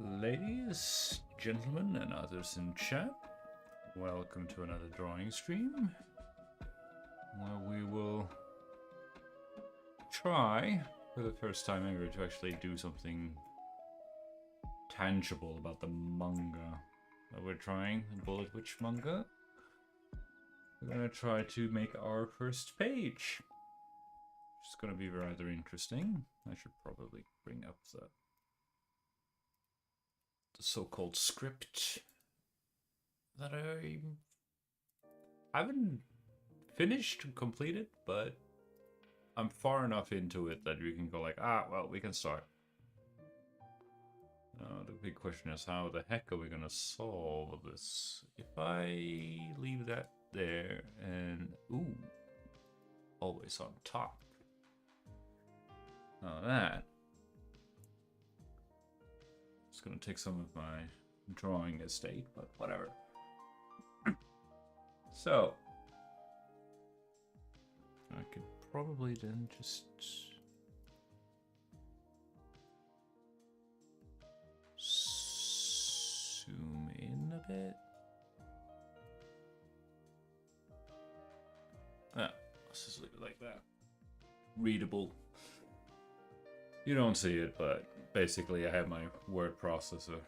Ladies, gentlemen, and others in chat, welcome to another drawing stream, where we will try, for the first time ever, to actually do something tangible about the manga that we're trying, the Bullet Witch manga. We're gonna try to make our first page. It's gonna be rather interesting. I should probably bring up the so-called script that I haven't finished, completed, but I'm far enough into it that we can go like, well, we can start. The big question is, how the heck are we gonna solve this? If I leave that there and, ooh, always on top. Now that. It's gonna take some of my drawing estate, but whatever. So, I could probably then just zoom in a bit. Let's just leave it like that. Readable. You don't see it, but basically I have my word processor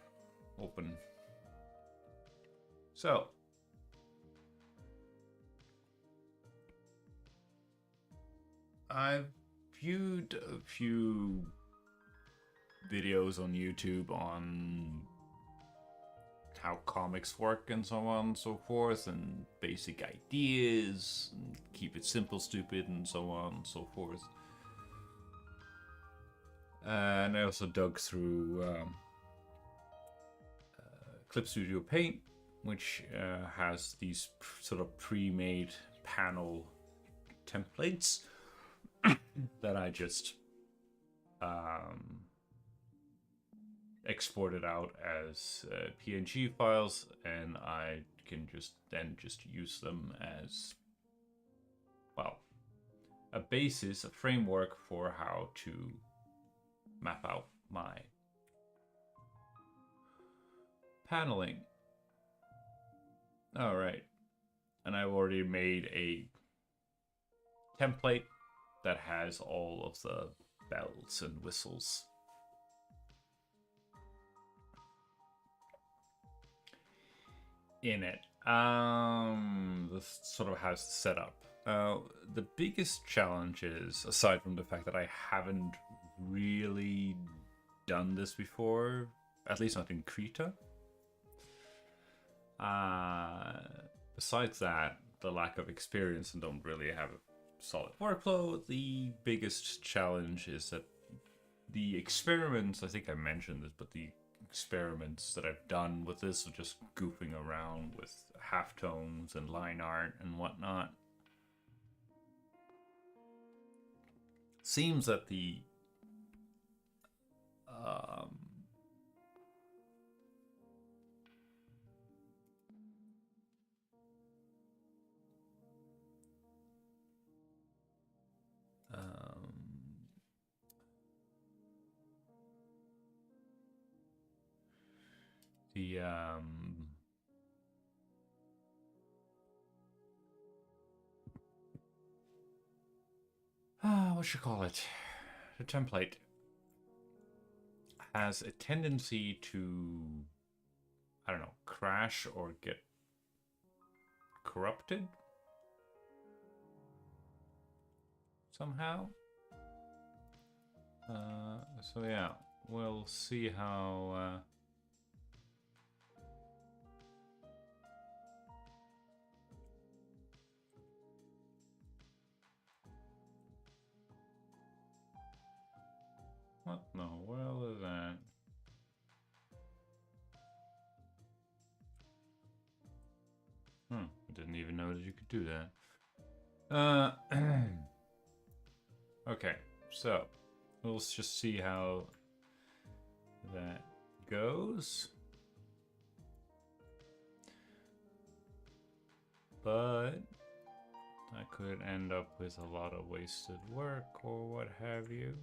open. So, I've viewed a few videos on YouTube on how comics work and so on and so forth, and basic ideas, and keep it simple, stupid, and so on and so forth. And I also dug through Clip Studio Paint, which has these sort of pre-made panel templates that I just exported out as PNG files, and I can just use them as, well, a basis, a framework for how to map out my paneling. All right, and I've already made a template that has all of the bells and whistles in it. This sort of has the setup. The biggest challenge is, aside from the fact that I haven't really done this before, at least not in Krita. Besides that, the lack of experience and don't really have a solid workflow. The biggest challenge is that the experiments, I think I mentioned this, but the experiments that I've done with this are just goofing around with halftones and line art and whatnot. Seems that the what you call it? The template has a tendency to, I don't know, crash or get corrupted somehow. So yeah, we'll see how what in the world is that? I didn't even know that you could do that. Okay, so we'll just see how that goes. But I could end up with a lot of wasted work or what have you.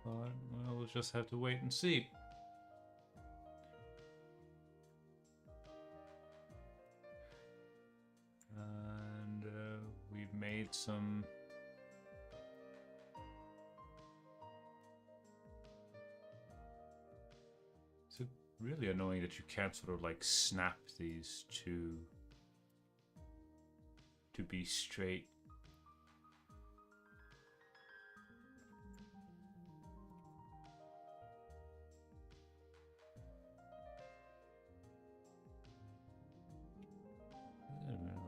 But well, we'll just have to wait and see. And we've made some... It's really annoying that you can't sort of like snap these to be straight.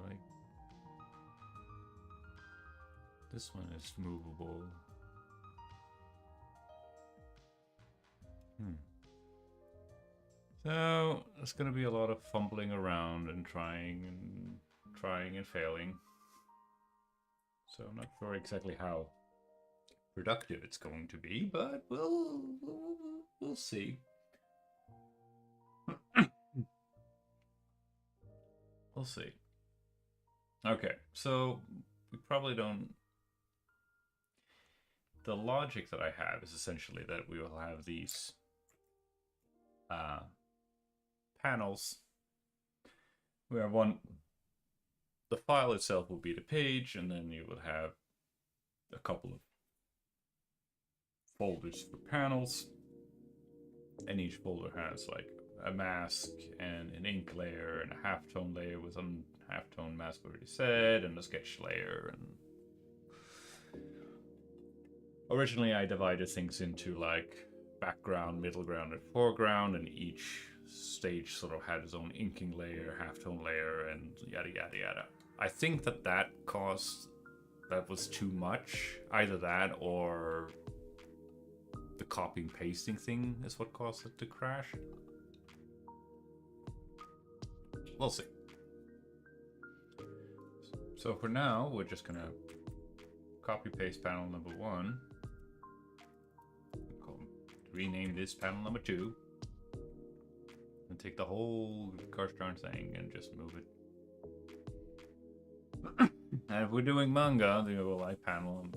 Like this one is movable. So there's going to be a lot of fumbling around and trying and failing. So I'm not sure exactly how productive it's going to be, but we'll see. We'll see. Okay, so we probably don't... The logic that I have is essentially that we will have these panels where the file itself will be the page, and then you will have a couple of folders for panels, and each folder has like a mask and an ink layer and a halftone layer with a halftone mask already set, and a sketch layer. And originally I divided things into like background, middle ground, and foreground, and each stage sort of had its own inking layer, halftone layer, and yada yada yada. I think that was too much. Either that or the copy and pasting thing is what caused it to crash. We'll see. So for now, we're just gonna copy paste panel number 1. Rename this panel number 2. And take the whole gosh darn thing and just move it. And if we're doing manga, the overlay panel,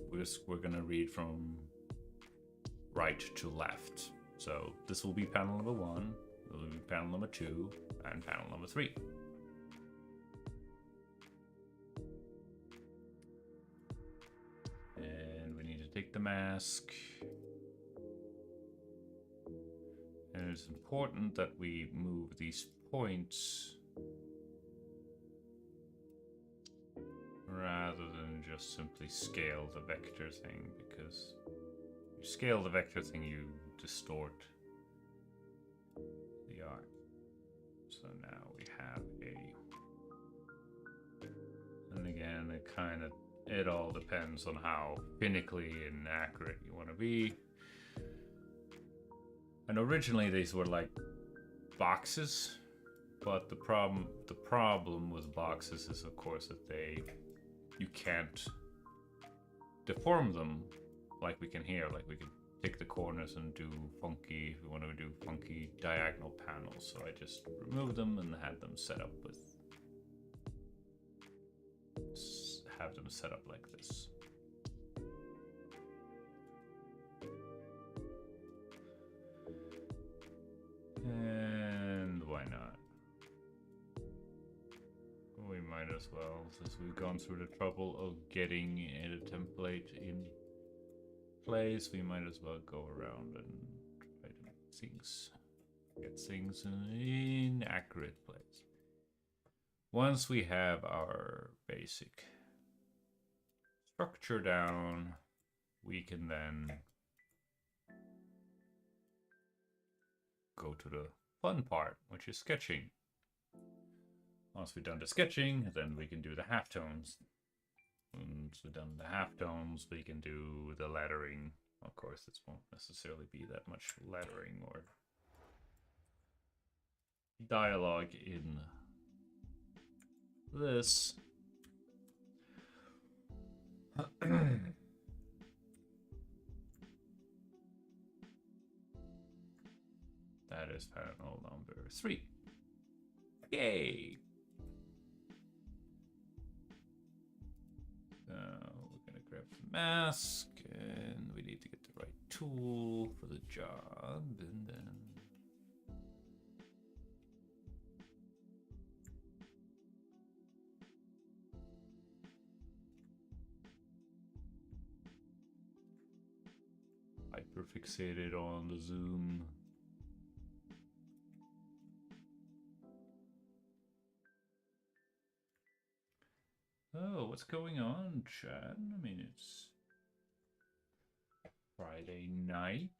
we're gonna read from right to left. So this will be panel number 1, this will be panel number 2, and panel number 3. And we need to take the mask. And it's important that we move these points rather than just simply scale the vector thing, because if you scale the vector thing, you distort the art. So now we have and again, it all depends on how finically and accurate you want to be. And originally these were like boxes, but the problem with boxes is of course that you can't deform them like we can here. Like we can take the corners and do funky, if we want to do funky diagonal panels. So I just removed them and had them set up like this. And why not? We might as well, since we've gone through the trouble of getting a template in place, we might as well go around and try to get things in accurate place. Once we have our basic structure down, we can then go to the fun part, which is sketching. Once we've done the sketching, then we can do the halftones. Once we've done the halftones, we can do the lettering. Of course, this won't necessarily be that much lettering or dialogue in this. That is panel number 3. Yay! So we're gonna grab the mask, and we need need to get the right tool for the job, and then... Hyperfixated on the zoom. Oh, what's going on, Chad? I mean, it's Friday night.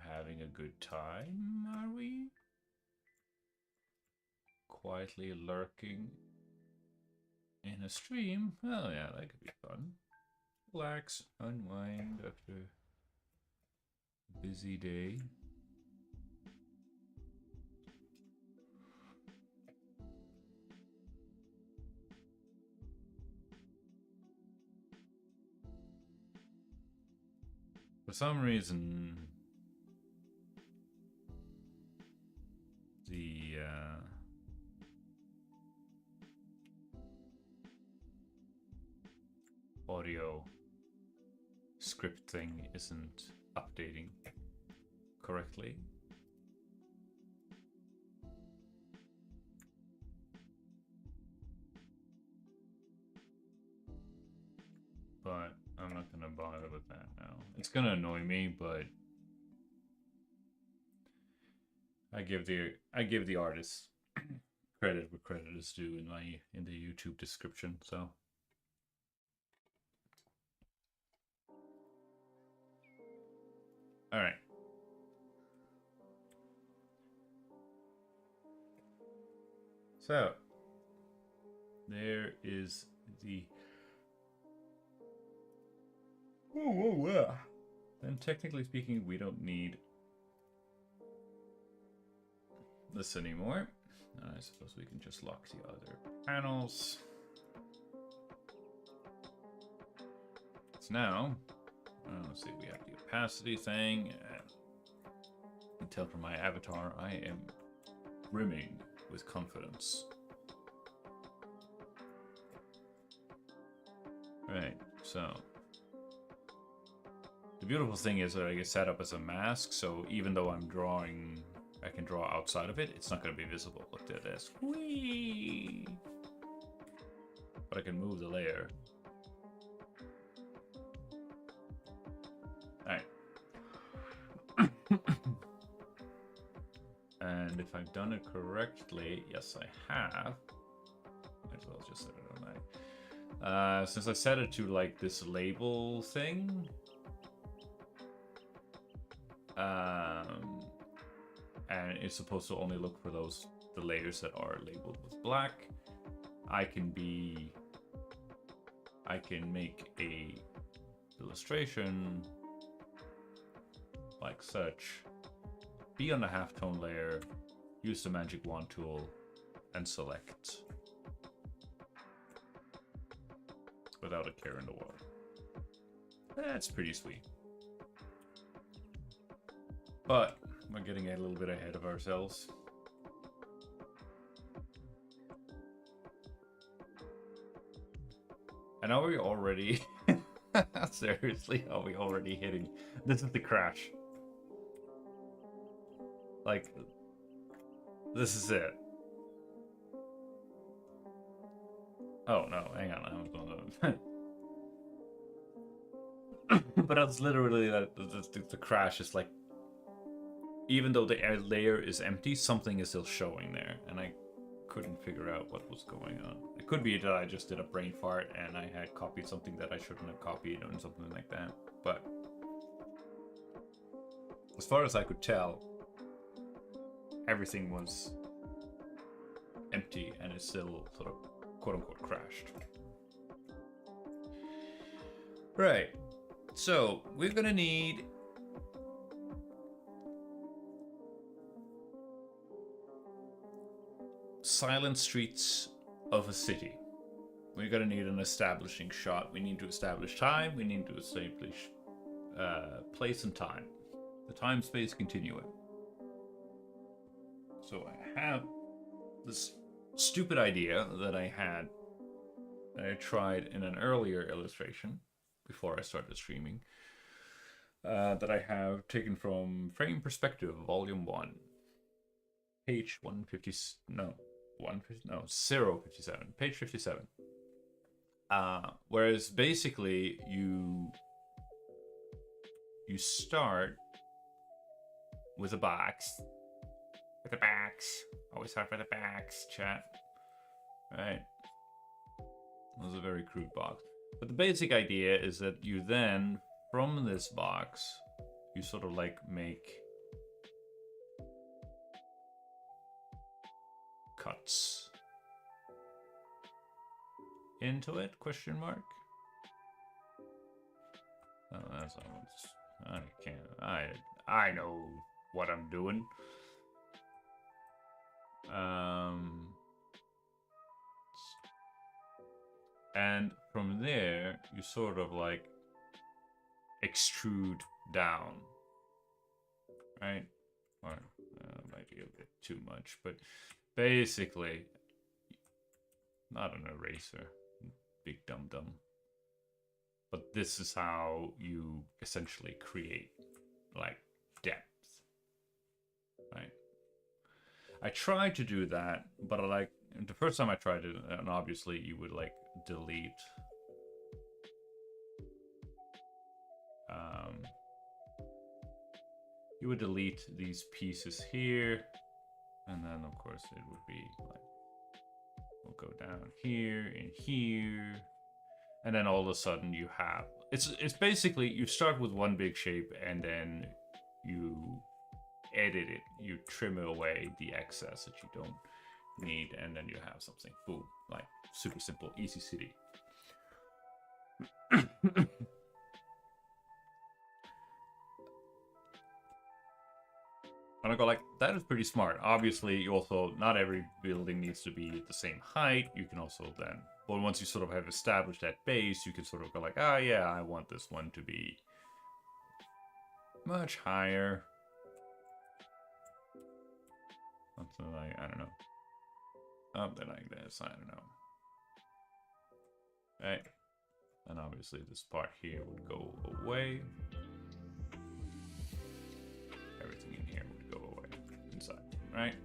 Having a good time, are we? Quietly lurking in a stream. Oh yeah, that could be fun. Relax, unwind after a busy day. For some reason, the audio script thing isn't updating correctly. But I'm not gonna bother with that now. It's gonna annoy me, but I give the artist credit where credit is due in the YouTube description. So all right. So there is the... Then technically speaking, we don't need this anymore. I suppose we can just lock the other panels. So now, let's see, we have the opacity thing. You can tell from my avatar, I am brimming with confidence. Right, so the beautiful thing is that I get set up as a mask, so even though I'm drawing, I can draw outside of it, it's not going to be visible. Look at this. Whee! But I can move the layer. Alright. And if I've done it correctly, yes I have. Might as well just set it on that. Since I set it to like this label thing, and it's supposed to only look for the layers that are labeled with black, I can make a illustration like such, be on the halftone layer, use the magic wand tool, and select without a care in the world. That's pretty sweet. But we're getting a little bit ahead of ourselves. And are we already... Seriously, are we already hitting... This is the crash. Like, this is it. Oh no, hang on, I was going to... But that's literally the crash is like, even though the layer is empty, something is still showing there, and I couldn't figure out what was going on. It could be that I just did a brain fart and I had copied something that I shouldn't have copied or something like that. But as far as I could tell, everything was empty and it still sort of quote-unquote crashed. Right, so we're gonna need silent streets of a city. We're gonna need an establishing shot. We need to establish time. We need to establish place and time. The time-space continuum. So I have this stupid idea that I had, that I tried in an earlier illustration before I started streaming, that I have taken from Frame Perspective, Volume 1, page 150, no, 150, no, 057, page 57. Whereas basically you start with a box. With a box. Always start with a box, chat. Right. That was a very crude box. But the basic idea is that you then, from this box, you sort of like make cuts into it, question mark. Oh, that's almost, I can't, I know what I'm doing. And from there, you sort of like extrude down, right? Or might be a bit too much, but basically, not an eraser, big dum dum. But this is how you essentially create like depth, right? I tried to do that, but like the first time I tried it, and obviously you would like delete you would delete these pieces here, and then of course it would be like, we'll go down here and here, and then all of a sudden you have, it's basically you start with one big shape and then you edit it, you trim away the excess that you don't need, and then you have something, boom, like super simple, easy city. And I go like, that is pretty smart. Obviously, you also, not every building needs to be at the same height. You can also then, but once you sort of have established that base, you can sort of go like, ah, yeah, I want this one to be much higher. Something like, I don't know. Something like this, I don't know. Right. And obviously this part here would go away. Everything in here would go away inside, right?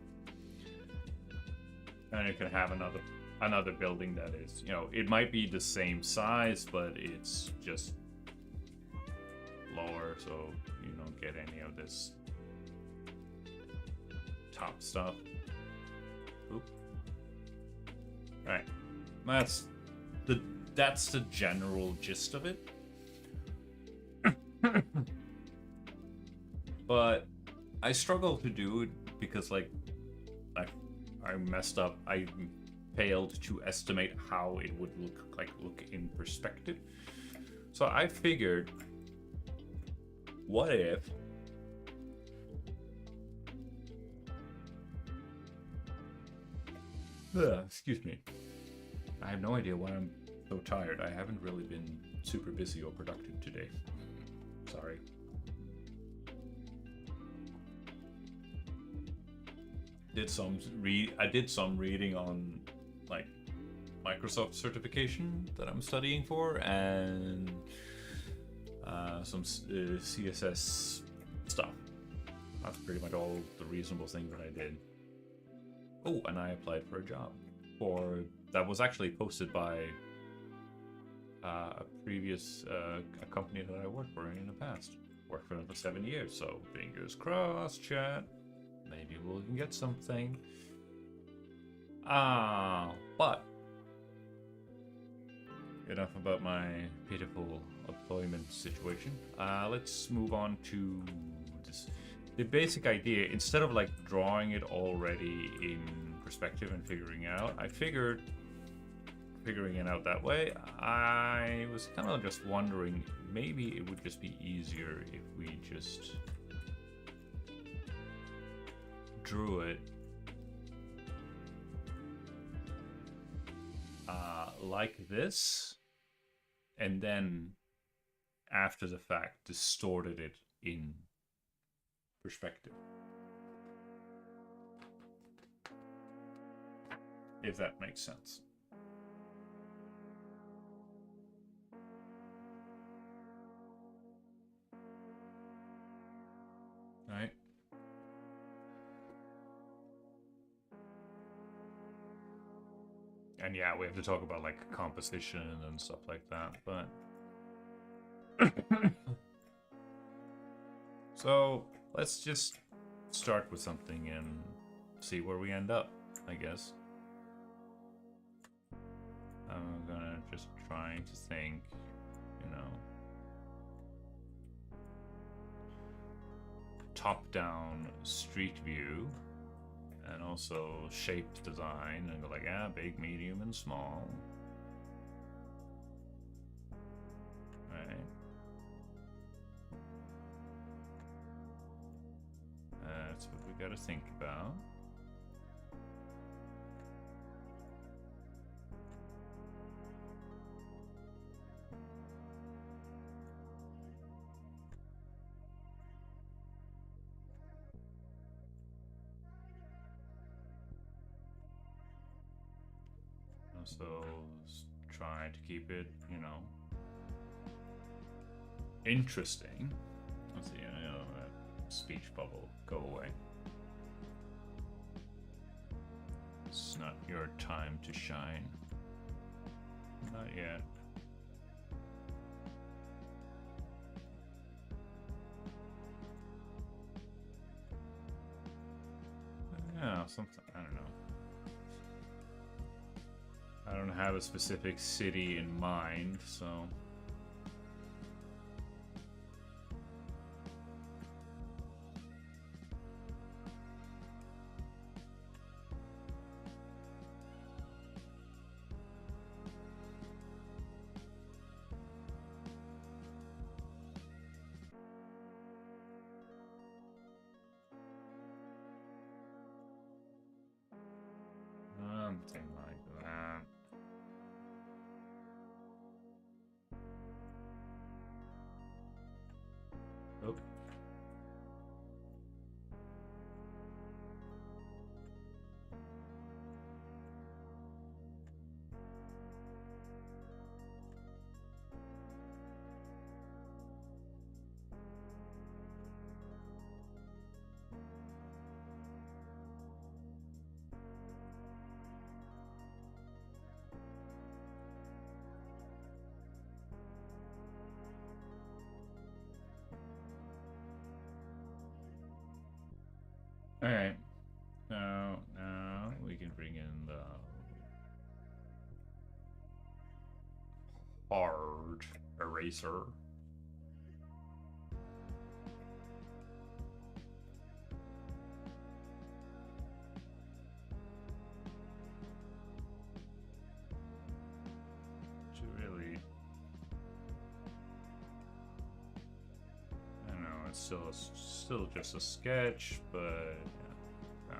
And you can have another building that is, you know, it might be the same size, but it's just lower, so you don't get any of this top stuff. Oop. All right, that's the general gist of it. But I struggle to do it because like I messed up. I failed to estimate how it would look in perspective. So I figured, what if excuse me. I have no idea why I'm so tired. I haven't really been super busy or productive today. Sorry. I did some reading on like Microsoft certification that I'm studying for, and some CSS stuff. That's pretty much all the reasonable thing that I did. Oh, and I applied for a job that was actually posted by a previous a company that I worked for in the past. Worked for them for 7 years, so fingers crossed, chat. Maybe we can get something. But enough about my pitiful employment situation. Let's move on to this. The basic idea, instead of like drawing it already in perspective and figuring it out, I figured figuring it out that way, I was kind of just wondering, maybe it would just be easier if we just drew it like this, and then after the fact distorted it in perspective. If that makes sense. And yeah, we have to talk about like composition and stuff like that, but so let's just start with something and see where we end up, I guess. I'm gonna just try to think, you know, top-down street view, and also shaped design, and go like, yeah, big, medium, and small. Right. That's what we gotta think about. So try to keep it, you know, interesting. Let's see, you know, that speech bubble, go away. It's not your time to shine. Not yet. Yeah, something, I don't know. I don't have a specific city in mind, so... something like that. Oh. Alright. Now we can bring in the hard eraser. To really, I don't know, it's still just a sketch, but yeah, no.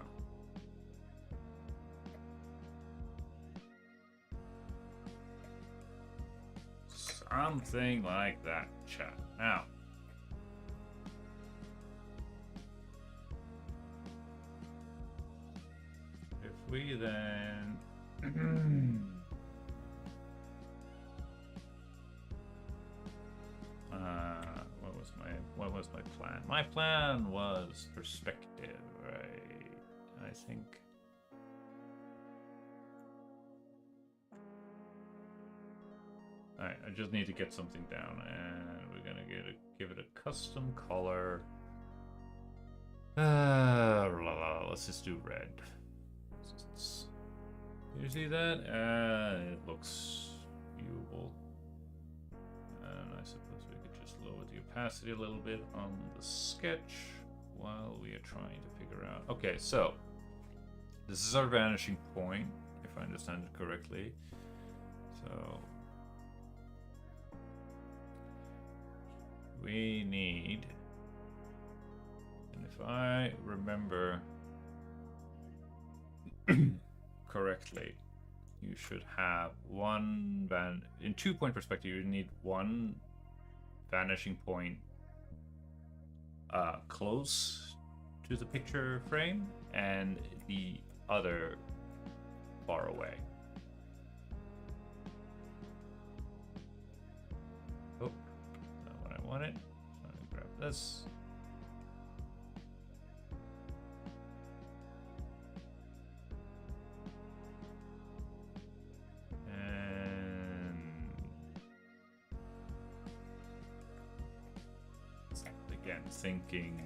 Something like that, chat. Now, if we then what was my plan? My plan was perspective, right? I think. Alright, I just need to get something down, and we're gonna give it a custom color. Let's just do red. You see that? It looks viewable. And I suppose we could just lower the opacity a little bit on the sketch while we are trying to figure out. Okay, so this is our vanishing point, if I understand it correctly. So we need, and if I remember correctly, you should have one in 2-point perspective, you need one vanishing point close to the picture frame and the other far away. Oh, not what I wanted. So I'm gonna grab this. again, thinking.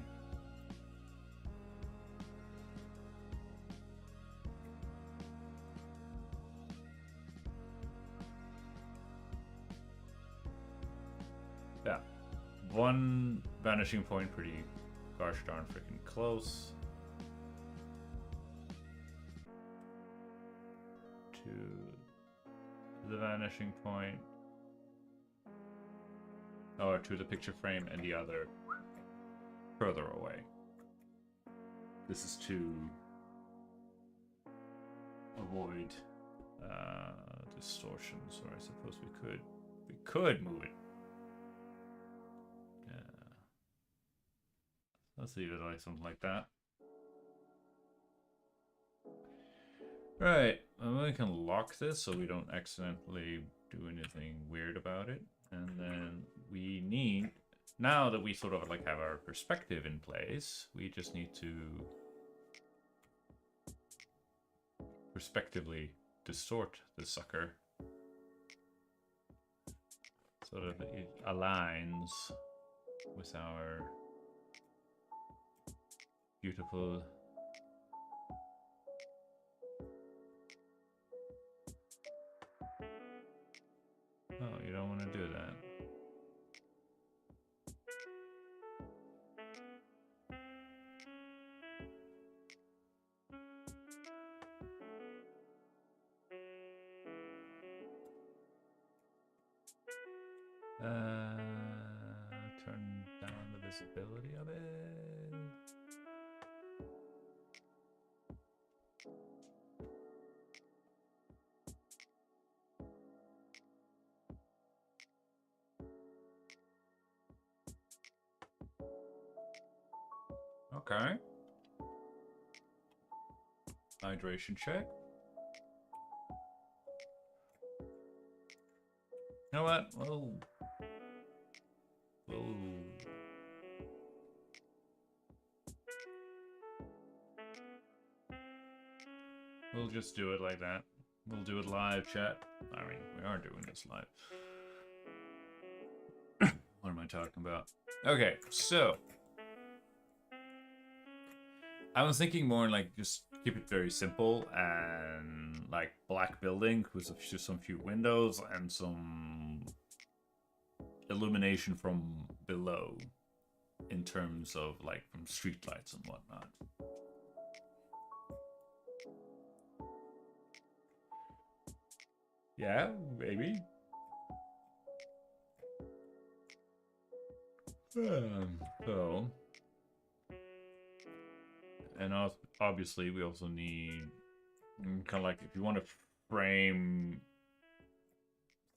Yeah, one vanishing point, pretty gosh darn freaking close. To the vanishing point. Or to the picture frame, and the other further away. This is to avoid distortions, or I suppose we could move it. Let's leave it like something like that. Right, and we can lock this so we don't accidentally do anything weird about it. And then we need, now that we sort of like have our perspective in place, we just need to perspectively distort the sucker so that it aligns with our beautiful oh, you don't want to do that. Turn down the visibility of it. Okay. Hydration check. You know what? We'll just do it like that. We'll do it live, chat. I mean, we are doing this live. What am I talking about? Okay, so I was thinking more like just keep it very simple and like black building with just some few windows and some illumination from below in terms of like from street lights and whatnot. Yeah, maybe. So, and obviously we also need kind of like if you want to frame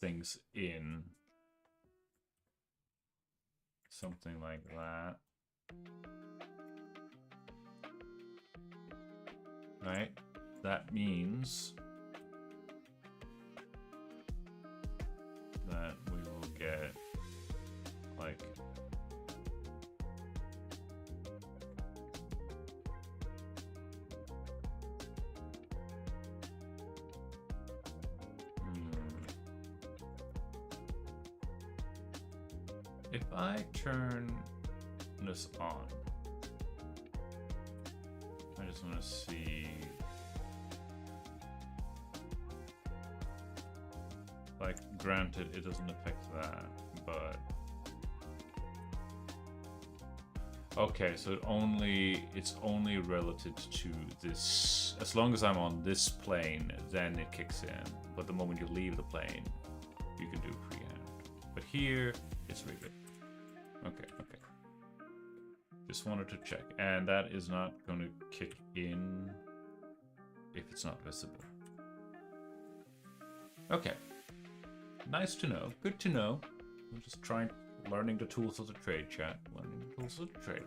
things in something like that, right? That means that we will get like if I turn this on, I just want to see like granted it doesn't affect that, but okay, so it's only relative to this. As long as I'm on this plane, then it kicks in. But the moment you leave the plane, you can do freehand. But here, it's really good. Okay. Just wanted to check. And that is not going to kick in if it's not visible. Okay. Nice to know. Good to know. I'm just learning the tools of the trade, chat. Learning the tools of the trade.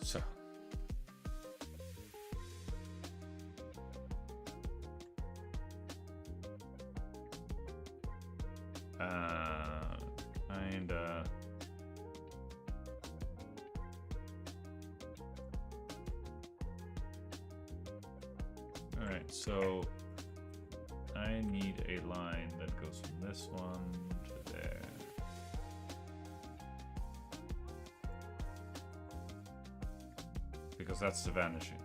So. Kinda. Alright, so I need a line that goes from this one to there. because that's the vanishing.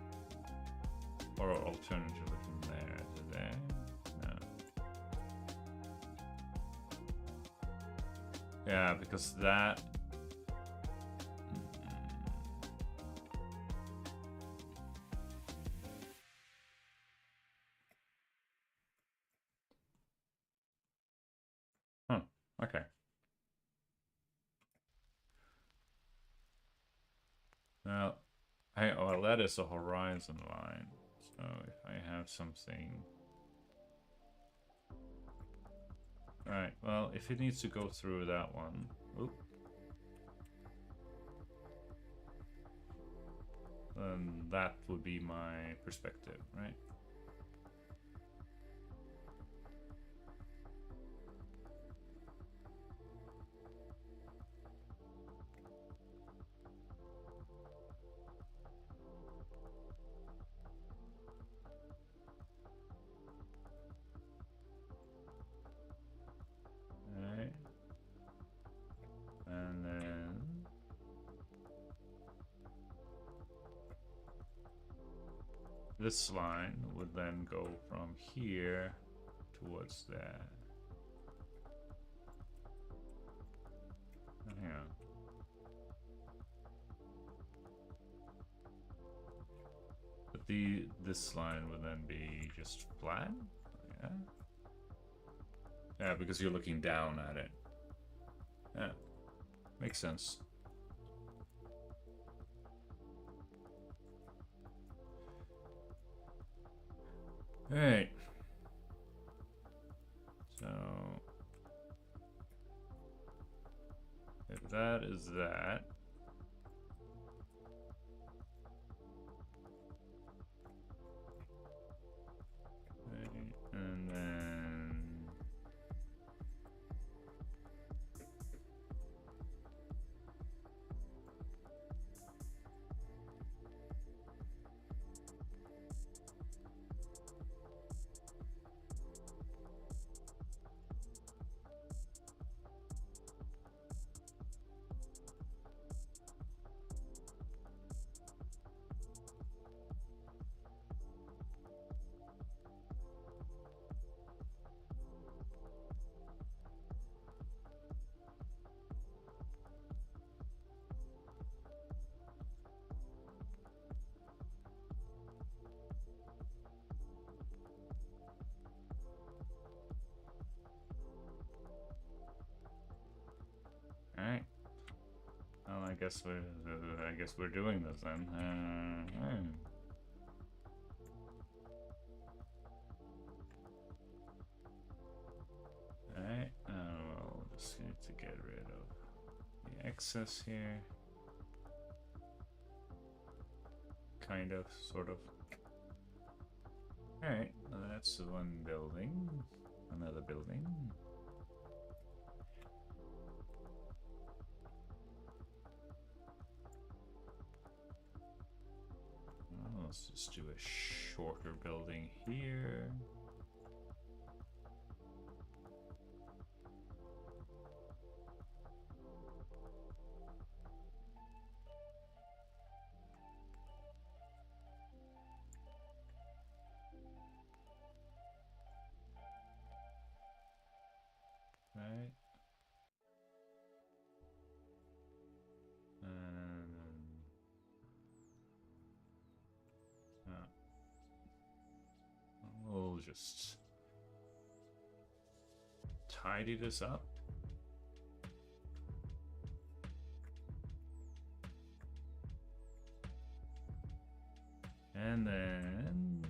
Or alternatively from there to there. No. Yeah, because that. Huh. Okay. Now, well, that is a horizon line. So if I have something. Right, well, if it needs to go through that one. Oop. Then that would be my perspective, right? Alright. And then this line would then go from here towards there. Hang on. But this line would then be just flat? Yeah. Yeah, because you're looking down at it. Yeah. Makes sense. Alright. So if that is that. Right, and then alright. Well, I guess we're doing this then. Alright, well, just need to get rid of the excess here. Kind of, sort of. Alright, that's one building. Another building. Well, let's just do a shorter building here. Right. We'll just tidy this up. And then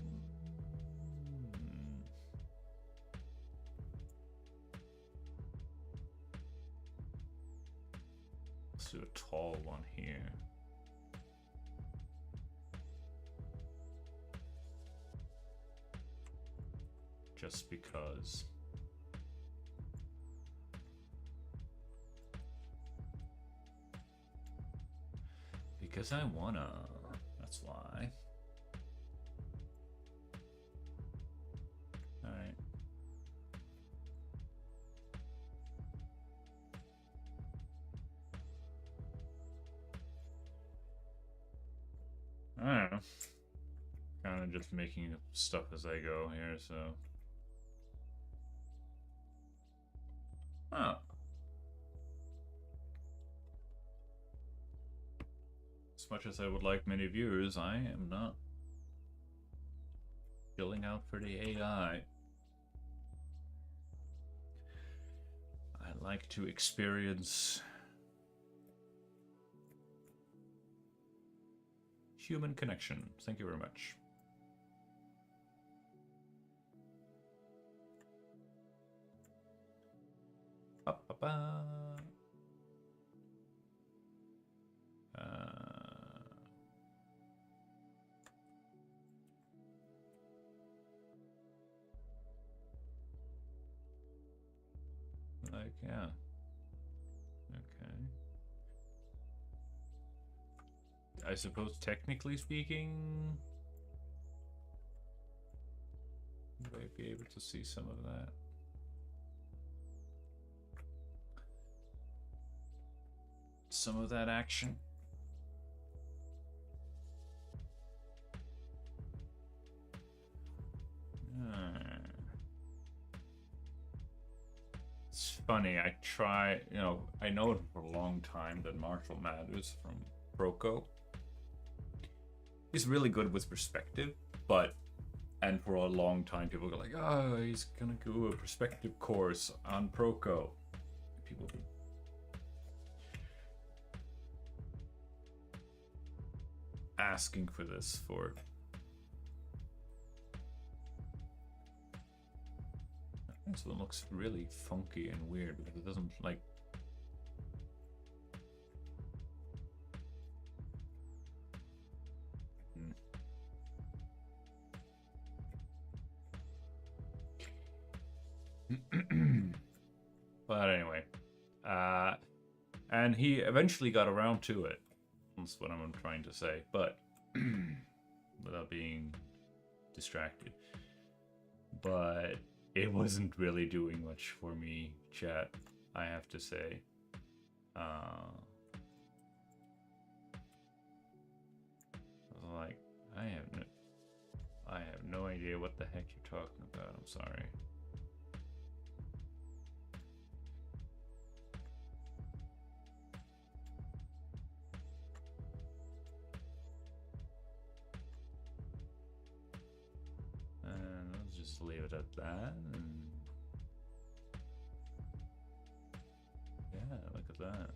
let's do a tall one here. Just because. Because I wanna. That's why. Alright. Alright. Kind of just making stuff as I go here, so. Oh. As much as I would like many viewers, I am not filling out for the AI. I like to experience human connection. Thank you very much. Ba, ba, ba. Like, yeah. Okay. I suppose technically speaking, you might be able to see some of that. Some of that action. It's funny, I try, you know, I know for a long time that Marshall Mathers from Proco is really good with perspective, but, and for a long time people go like, oh, he's gonna do a perspective course on Proco. People asking for this for this one looks really funky and weird because it doesn't like but anyway, and he eventually got around to it. That's what I'm trying to say, but without being distracted. But it wasn't really doing much for me, chat, I have to say. Like, I have no idea what the heck you're talking about. I'm sorry. And let's just leave it at that. And yeah, look at that.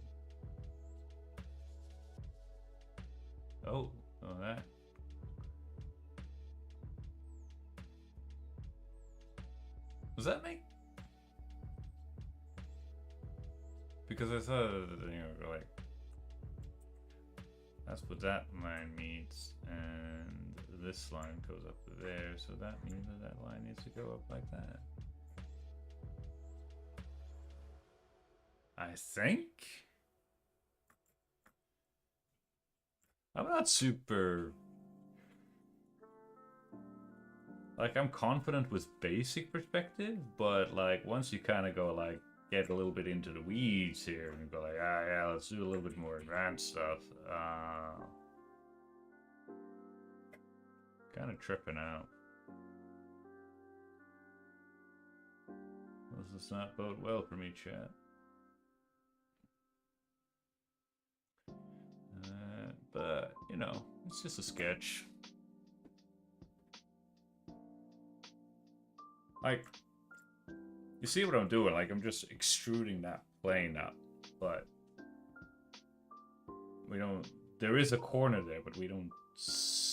Oh, that. Was that me? Because I thought, you know, like, that's what that line means, and this line goes up to there, so that means that that line needs to go up like that. I think? I'm not super... Like, I'm confident with basic perspective, but, like, once you kind of go, like, get a little bit into the weeds here, and go like, ah, yeah, let's do a little bit more advanced stuff, kind of tripping out. This does not bode well for me, chat. But, you know, it's just a sketch. Like, you see what I'm doing? Like, I'm just extruding that plane up, but we don't, there is a corner there, but we don't see,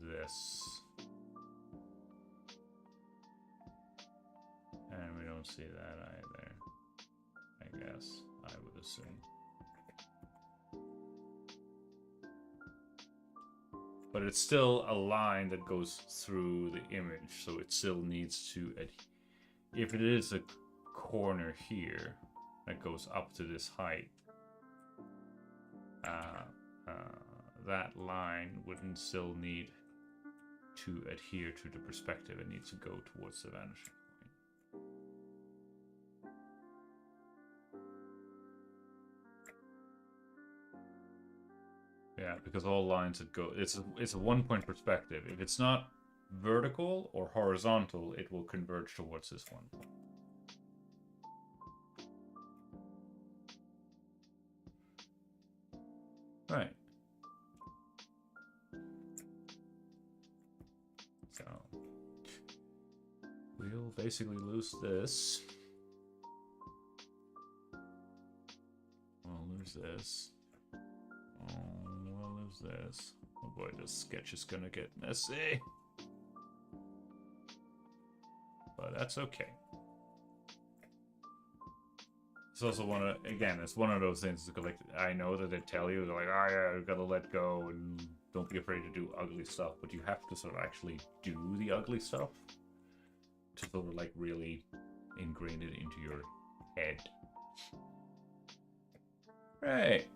this. And we don't see that either, I guess, I would assume. But it's still a line that goes through the image, so it still needs to, if it is a corner here that goes up to this height, that line wouldn't still need to adhere to the perspective. It needs to go towards the vanishing point. because all lines that go, it's a 1-point perspective. If it's not vertical or horizontal, it will converge towards this 1 point. Right. So we'll basically lose this. We'll lose this. We'll lose this. Oh boy, this sketch is gonna get messy. But that's okay. It's also it's one of those things, like, I know that they tell you, they're like, oh yeah, you gotta let go and don't be afraid to do ugly stuff, but you have to sort of actually do the ugly stuff to sort of like really ingrain it into your head. Right.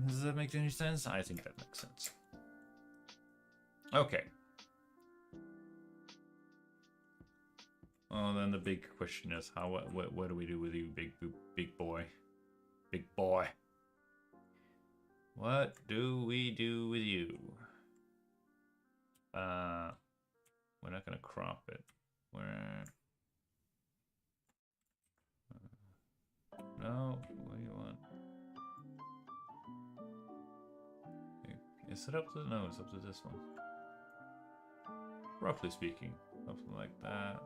Does that make any sense? I think that makes sense. Okay. Well, then the big question is, what do we do with you, big boy? Big boy. What do we do with you? We're not gonna crop it. No, what do you want? Is it up to, no, it's up to this one. Roughly speaking, something like that.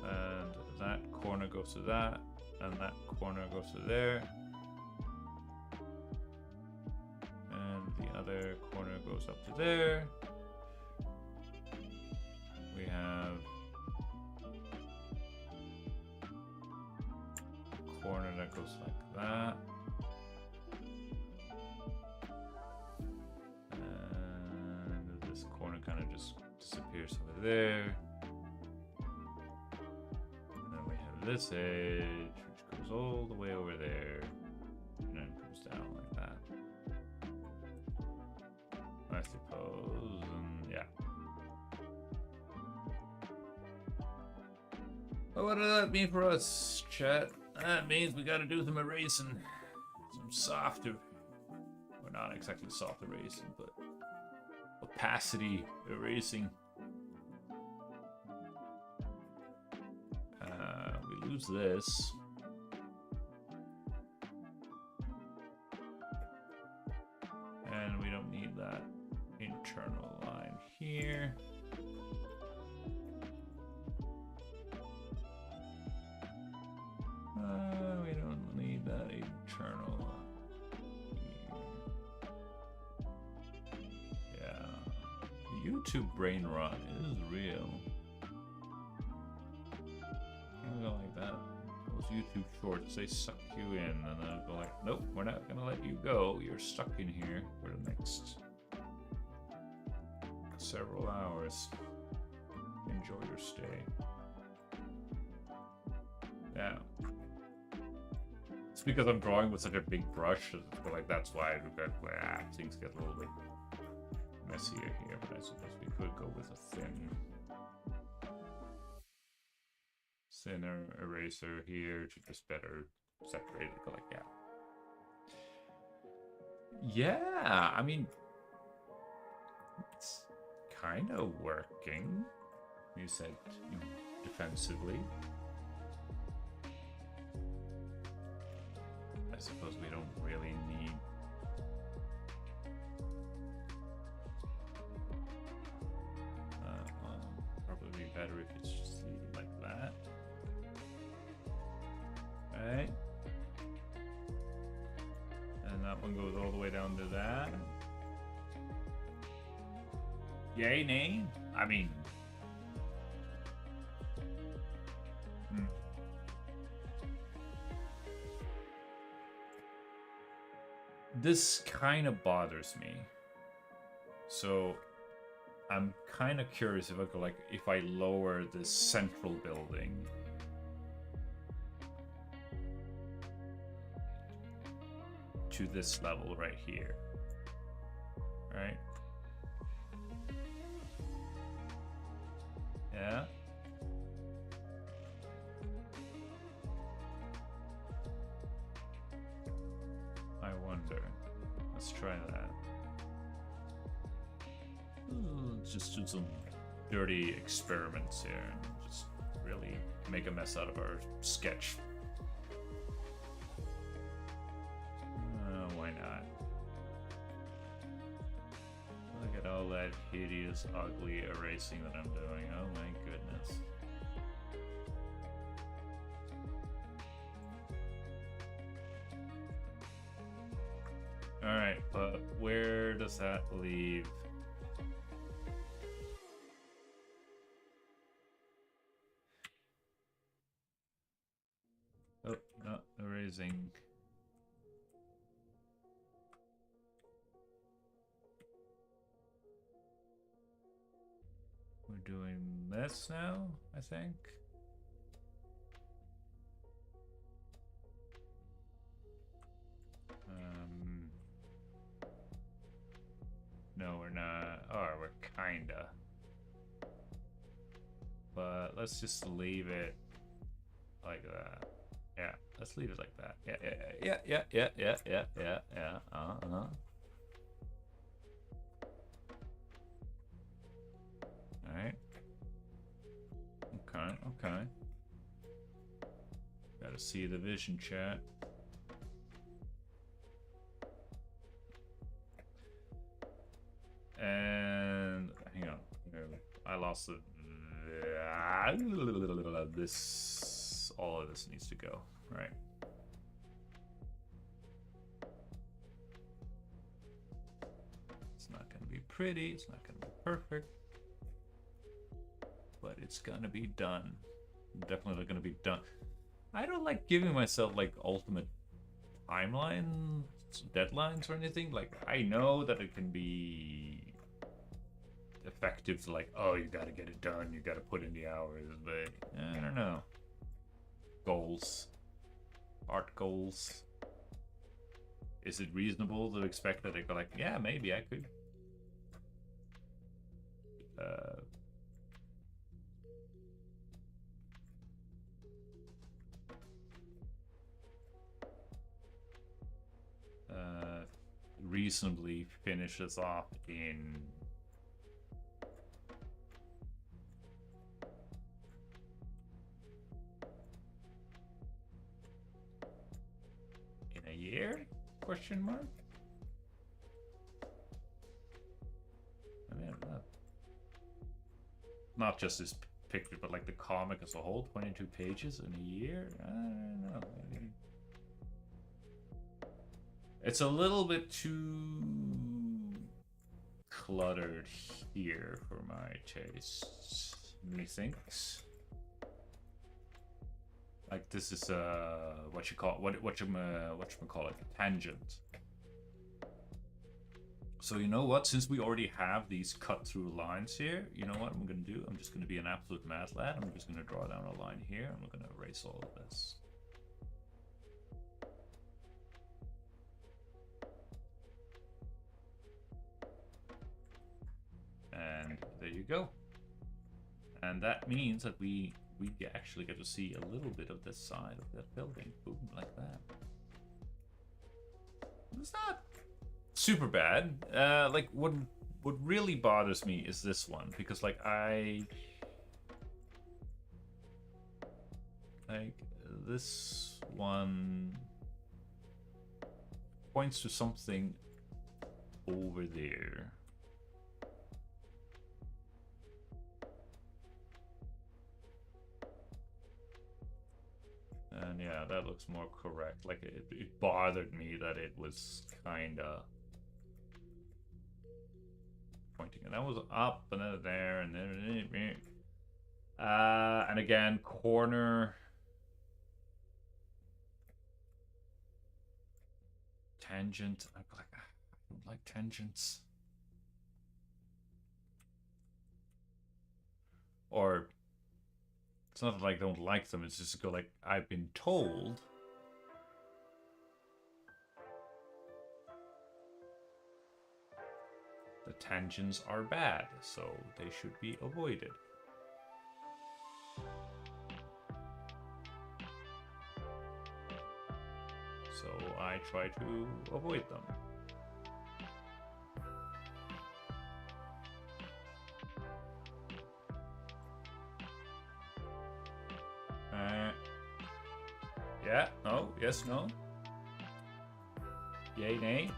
And that corner goes to that, and that corner goes to there. And the other corner goes up to there. We have a corner that goes like that. And this corner kind of just disappears over there. This edge, which goes all the way over there, and then comes down like that, I suppose, and yeah. Well, what does that mean for us, chat? That means we gotta do some erasing, some softer, well, not exactly soft erasing, but opacity erasing. Lose this. And we don't need that internal line here. We don't need that internal here. Yeah. The YouTube brain rot is real. Go like that. Those YouTube shorts, they suck you in, and then go like, nope, we're not gonna let you go. You're stuck in here for the next several hours. Enjoy your stay. Yeah. It's because I'm drawing with such a big brush, but like that's why things get a little bit messier here. But I suppose we could go with a thinner eraser here to just better separate it. Go like, yeah, I mean, it's kind of working. You said defensively. I suppose we don't really need probably better if it's just like that. Right, and that one goes all the way down to that. Yay, nay? I mean, this kind of bothers me. So I'm kind of curious if I go like, if I lower this central building. To this level right here, right? Yeah. I wonder. try that. Let's just do some dirty experiments here and just really make a mess out of our sketch. Why not? Look at all that hideous, ugly erasing that I'm doing. Oh my goodness. Alright, but where does that leave? Oh, not erasing. We're doing this now, I think. No, we're not. Oh, we're kinda. But let's just leave it like that. Yeah, let's leave it like that. Yeah. Alright. Okay. Gotta see the vision, chat. And hang on. I lost the this. All of this needs to go, right? It's not gonna be pretty, it's not gonna be perfect, but it's gonna be done. Definitely gonna be done. I don't like giving myself like ultimate timeline deadlines or anything. Like, I know that it can be effective to like, oh, you gotta get it done, you gotta put in the hours, but I don't know. Goals, art goals. Is it reasonable to expect that they go like, yeah, maybe I could reasonably finish this off in a year? Question mark? I mean, not just this picture, but like the comic as a whole, 22 pages in a year? I don't know. Maybe. It's a little bit too cluttered here for my tastes, methinks. Like, this is what you call what you call it, a tangent. So you know what? Since we already have these cut through lines here, you know what I'm gonna do? I'm just gonna be an absolute mad lad. I'm just gonna draw down a line here. I'm gonna erase all of this. And there you go. And that means that we actually get to see a little bit of this side of that building. Boom, like that. It's not super bad. Like, what really bothers me is this one, because like this one points to something over there. And yeah, that looks more correct. Like, it bothered me that it was kinda pointing, and that was up and then there and then and again, corner tangent. I don't like tangents. Or it's not that I don't like them, it's just go like, I've been told the tangents are bad, so they should be avoided. So I try to avoid them. Yeah, no, yes, no. Yay, nay.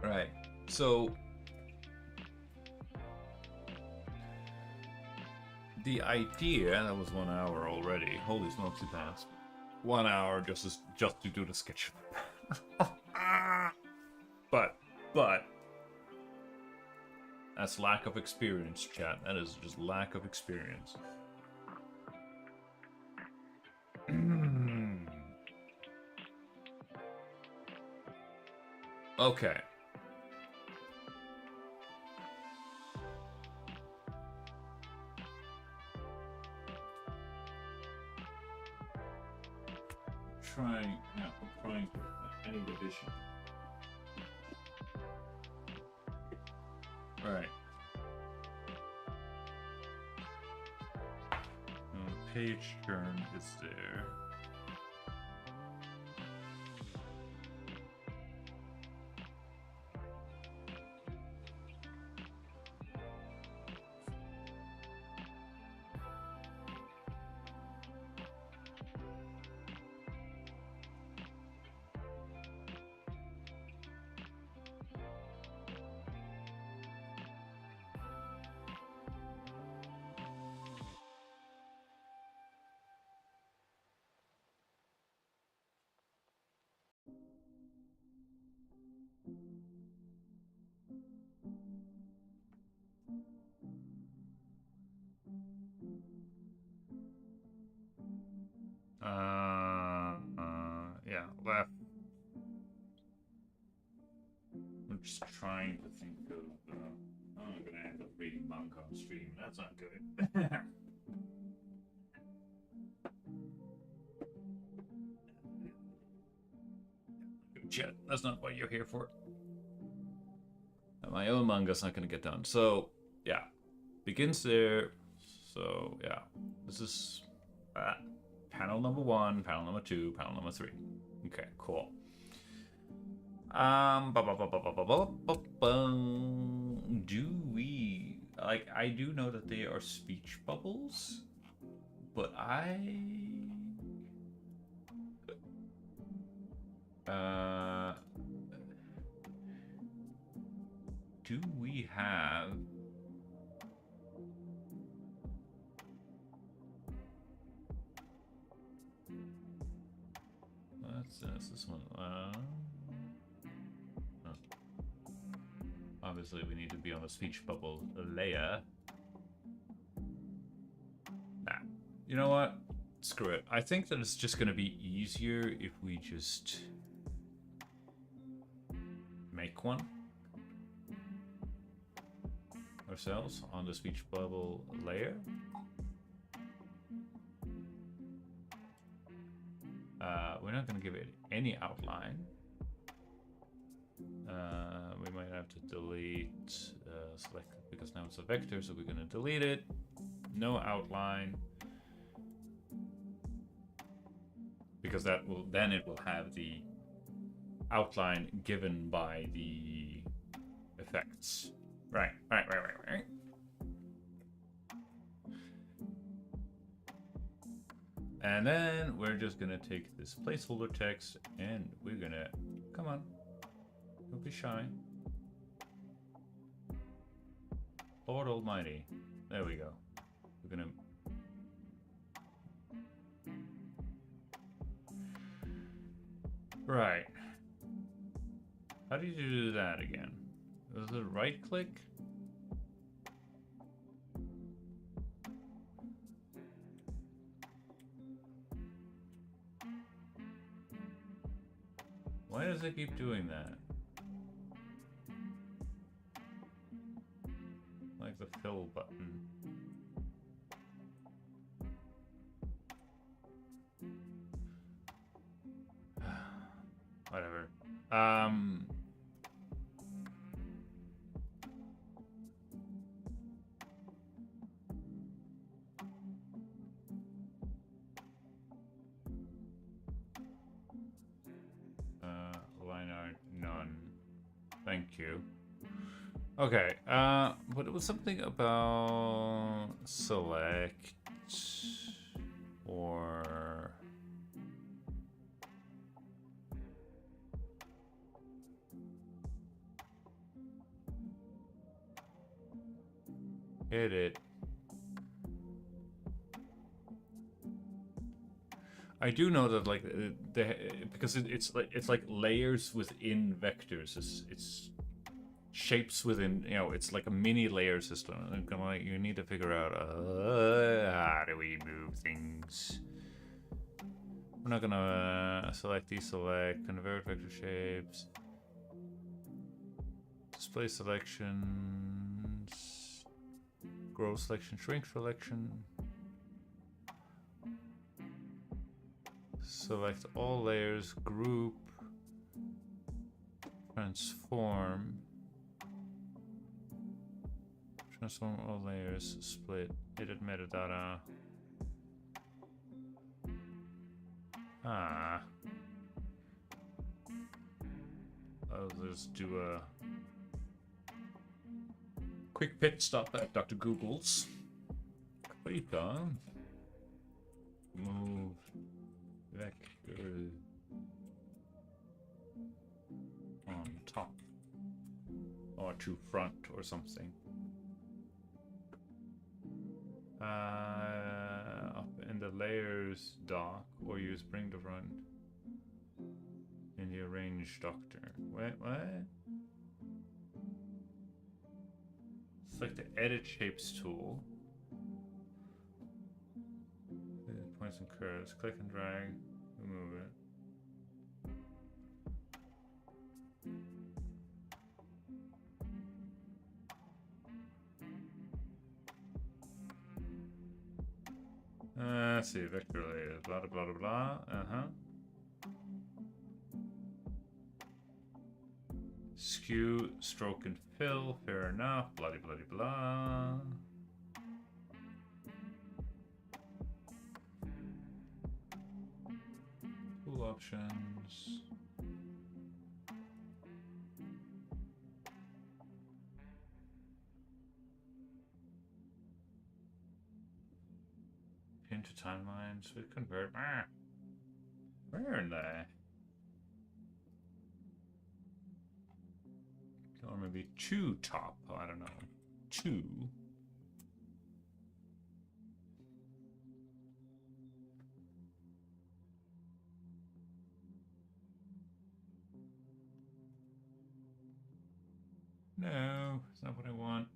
Right. So the idea, that was 1 hour already. Holy smokes, it passed. 1 hour just to do the sketch. but that's lack of experience, chat. That is just lack of experience. Okay. I'm trying any division. Right. Page turn is there. Yeah, left. I'm just trying to think of. I'm gonna end up reading manga on stream. That's not good. Chat. That's not what you're here for. My own manga's not gonna get done. So yeah, begins there. So yeah, this is panel number 1, panel number 2, panel number 3. Okay, cool. Do we like? I do know that they are speech bubbles, but do we have? That's this one. Obviously, we need to be on the speech bubble layer. Nah. You know what? Screw it. I think that it's just going to be easier if we just make one ourselves on the speech bubble layer. We're not going to give it any outline. We might have to delete select because now it's a vector, so we're going to delete it. No outline, because that will then it will have the outline given by the effects. Right. And then we're just gonna take this placeholder text and we're gonna, come on, don't be shy. Lord Almighty. There we go. We're gonna right. How do you do that again? Is it right click? Why does it keep doing that? Like the fill button. Whatever. you. Okay, but it was something about select or edit. I do know that like because it's like layers within vectors. It's shapes within, you know, it's like a mini layer system. And like you need to figure out how do we move things. We're not gonna select, deselect, convert vector shapes, display selections, grow selection, shrink selection. Select all layers, group, transform. Transform all layers, split, edit metadata. I'll just do a quick pit stop at Dr. Google's. Click on move vector on top or to front or something. Up in the layers dock or use bring to front in the arrange doctor. What? Select the edit shapes tool. Points and curves. Click and drag. Remove it. Let's see, vector layers, blah blah blah blah. Skew, stroke, and fill. Fair enough. Blah blah blah. Tool options. Into timelines with convert. Where in the? Or maybe two top. I don't know. Two. No, it's not what I want.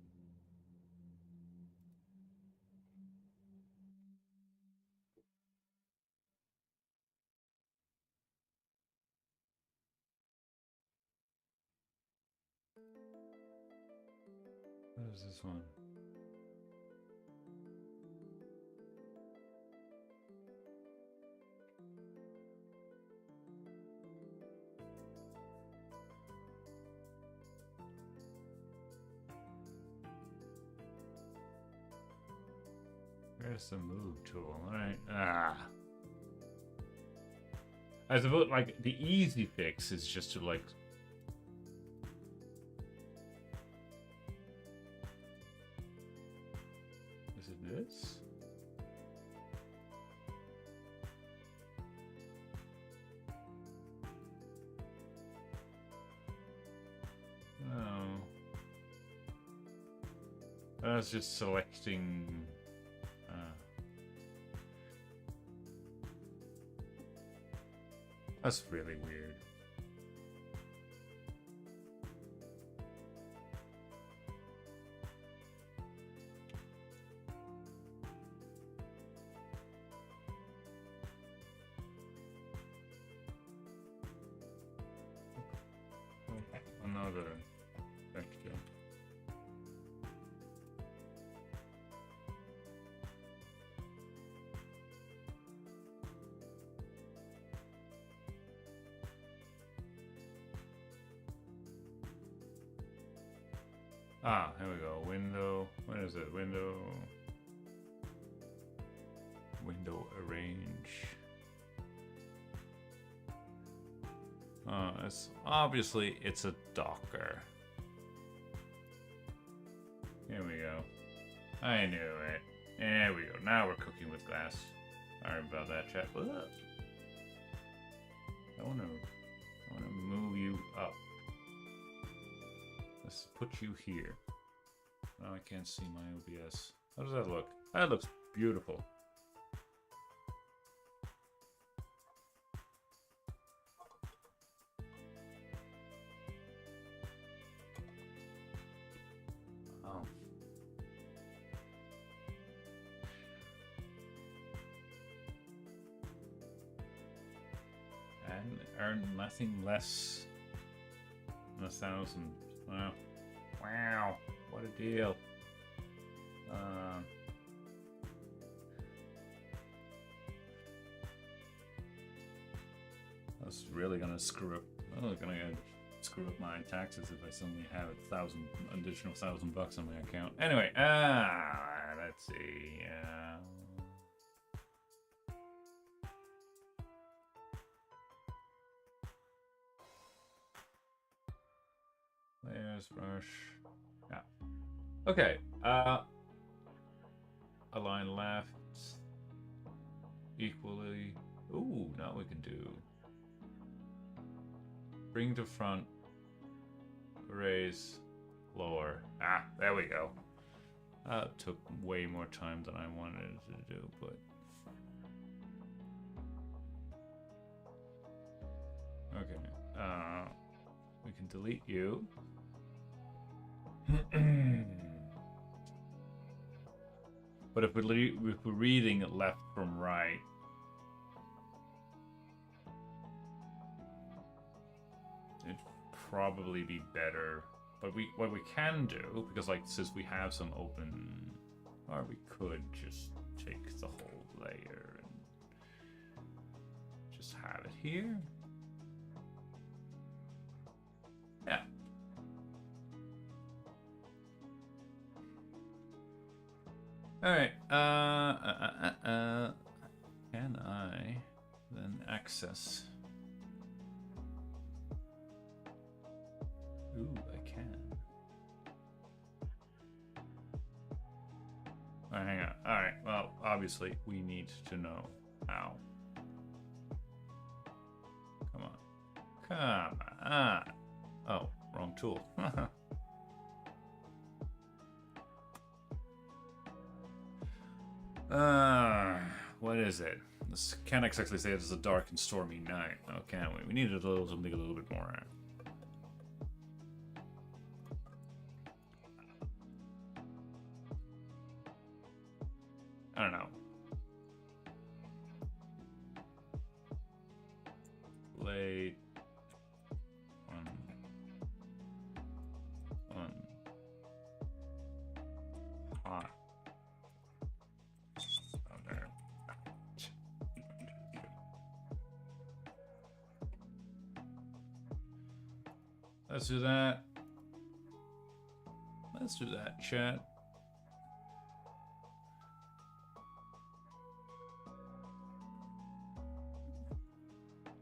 What is this one? Where's the move tool? Alright. I suppose like the easy fix is just to like this? No. That's just selecting. That's really weird. Another vector. Here we go. Window. What is it? Window arrange. It's obviously it's a Docker. Here we go. I knew it. There we go. Now we're cooking with glass. Sorry about that, chat. Ugh. I wanna move you up. Let's put you here. Now I can't see my OBS. How does that look? That looks beautiful. Oh. And earn nothing less than 1,000. Wow. Wow. What a deal. That's really gonna screw up. Oh, gonna screw up my taxes if I suddenly have additional $1,000 on my account. Anyway, let's see. Layers, brush. Yeah. Okay. Align left equally. Ooh, now we can do. Bring to front. Raise. Lower. Ah, there we go. That took way more time than I wanted it to do, but. Okay. We can delete you. But if we're reading it left from right, it'd probably be better. But what we can do, because like since we have some open, or we could just take the whole layer and just have it here. Yeah. All right. Can I then access? Ooh, I can. All right, hang on. All right. Well, obviously, we need to know how. Come on. Come on. Oh, wrong tool. What is it? This can't exactly say it's a dark and stormy night. Oh, can't we? We needed something a little bit more. I don't know. Late. Hot. Oh, there. Let's do that. Let's do that, chat.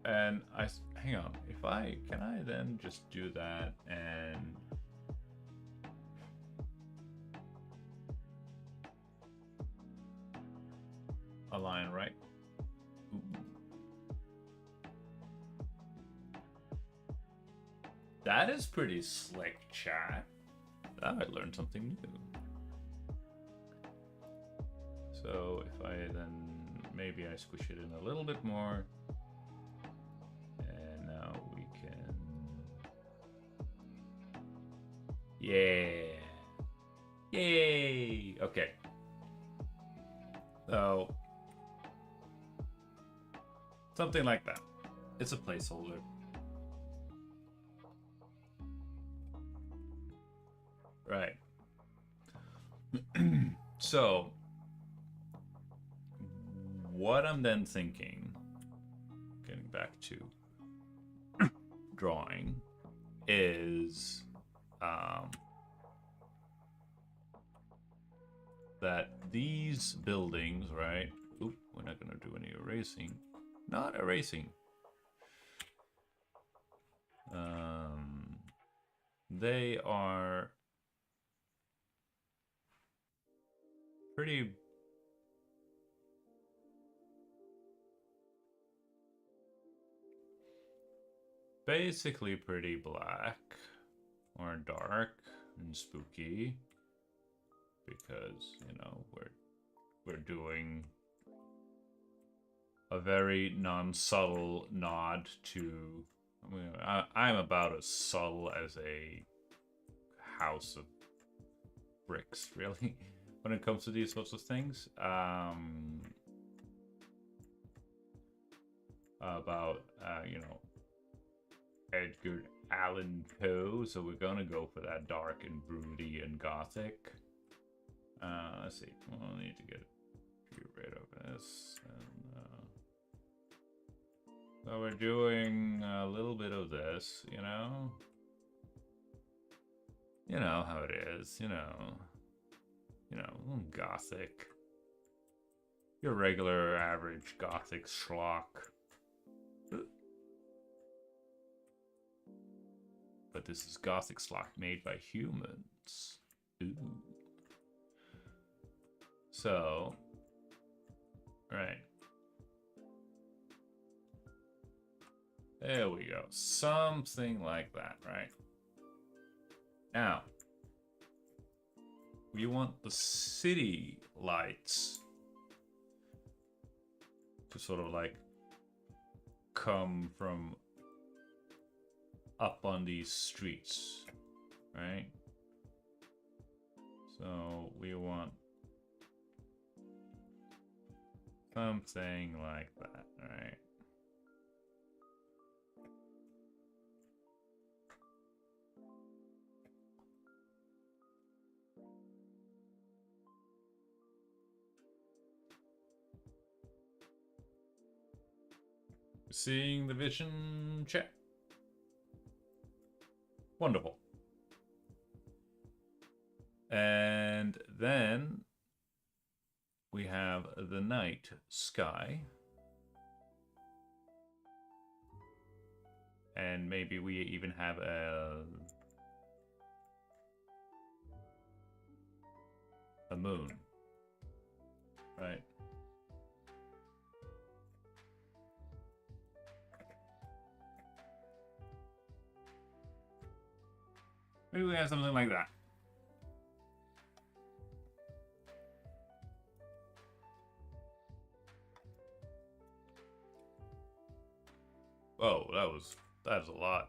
And hang on, can I then just do that and align right? Ooh. That is pretty slick, chat. That I learned something new. So if I then maybe I squish it in a little bit more. Yeah. Yay. Okay. So something like that. It's a placeholder. Right. So what I'm then thinking, getting back to drawing, is that these buildings, right? Oop, we're not going to do any erasing. Not erasing. They are pretty basically pretty black or dark and spooky because, you know, we're doing a very non-subtle nod to, I mean, I'm about as subtle as a house of bricks, really, when it comes to these sorts of things. About, you know, Edgar Allan Poe, so we're gonna go for that dark and broody and gothic. Let's see, we'll need to get rid of this. And, so we're doing a little bit of this, you know? You know how it is, you know, gothic. Your regular average gothic schlock. But this is gothic schlock made by humans. Ooh. So, right. There we go. Something like that, right? Now, we want the city lights to sort of like come from up on these streets, right? So we want something like that, right? Seeing the vision check. Wonderful. And then we have the night sky. And maybe we even have a moon. Right. Maybe we have something like that. Oh, that was a lot.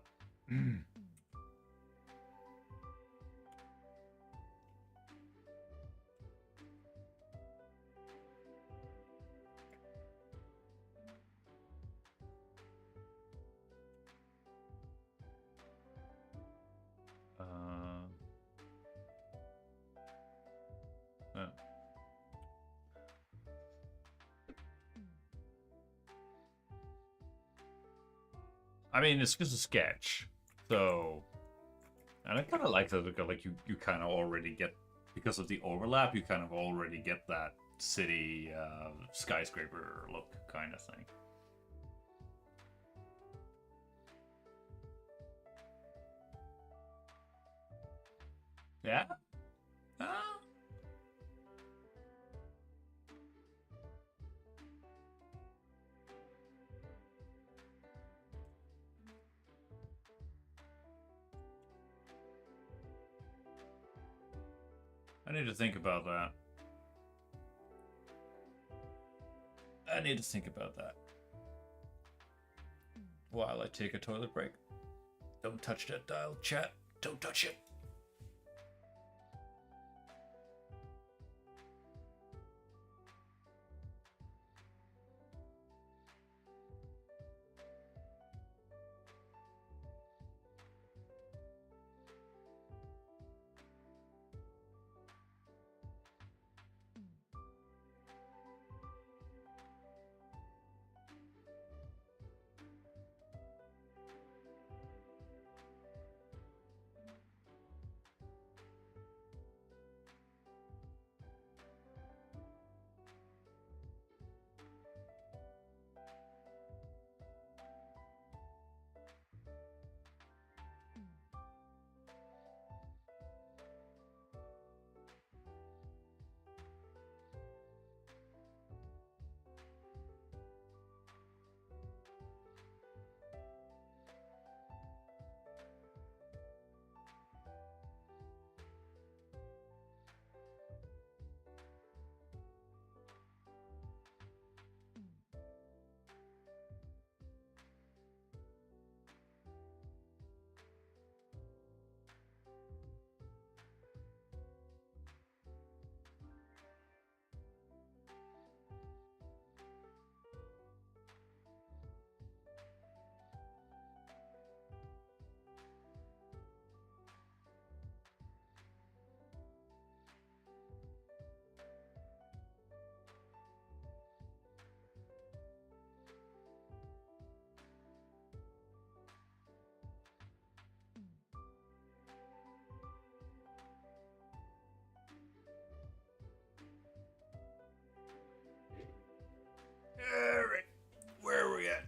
I mean, it's just a sketch, so, and I kind of like that. Like you kind of already get, because of the overlap, you kind of already get that city skyscraper look kind of thing. Yeah. I need to think about that. I need to think about that. While I take a toilet break. Don't touch that dial, chat. Don't touch it.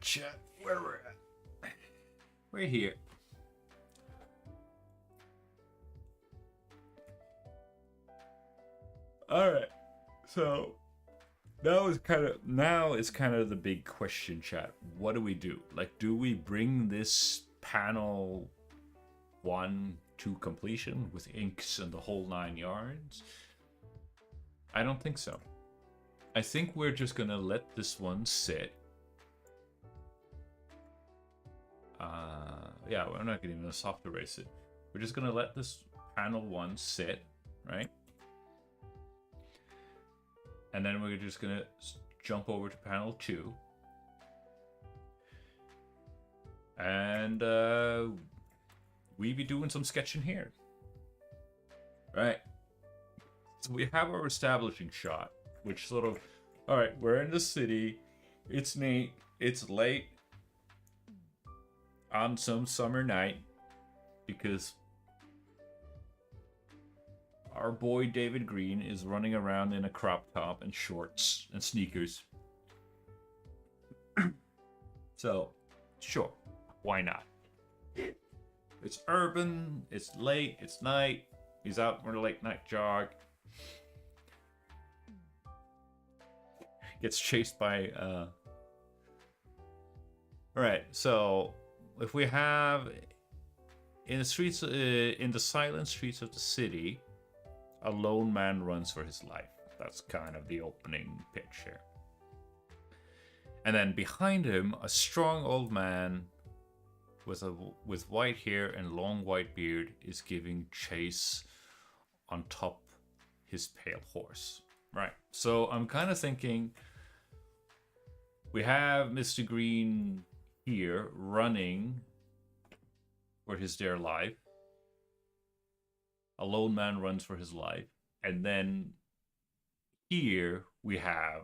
chat. Where we're at. We're here. Alright. So now is kind of the big question, chat. What do we do? Like, do we bring this panel 1 to completion with inks and the whole 9 yards? I don't think so. I think we're just gonna let this one sit. Yeah, we're not gonna even soft erase it. We're just gonna let this panel 1 sit, right? And then we're just gonna jump over to panel 2. And we be doing some sketching here. Right. So we have our establishing shot, which sort of, all right, we're in the city. It's late on some summer night because our boy David Green is running around in a crop top and shorts and sneakers. So, sure, why not? It's urban, it's late, it's night. He's out for a late night jog. Gets chased by Alright, so if we have in the streets in the silent streets of the city, a lone man runs for his life. That's kind of the opening pitch here. And then behind him, a strong old man with white hair and long white beard is giving chase on top his pale horse. Right. So I'm kind of thinking we have Mr. Green here running for his dear life. A lone man runs for his life. And then here we have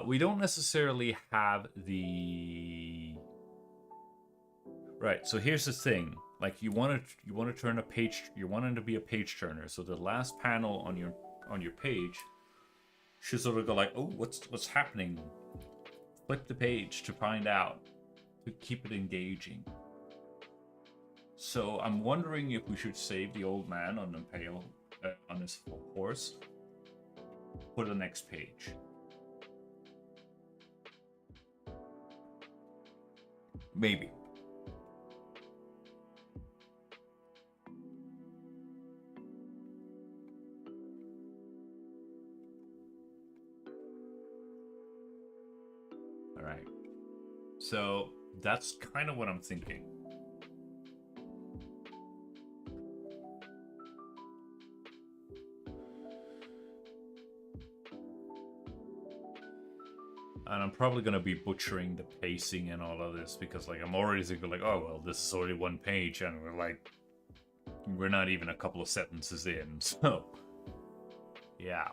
we don't necessarily have the right. So here's the thing: like you want to turn a page. You want it to be a page turner. So the last panel on your page should sort of go like, oh, what's happening? Flip the page to find out, to keep it engaging. So I'm wondering if we should save the old man on the pale on his horse for the next page. Maybe. All right. So that's kind of what I'm thinking. And I'm probably going to be butchering the pacing and all of this because, like, I'm already thinking, like, oh, well, this is already one page, and we're not even a couple of sentences in, so, yeah.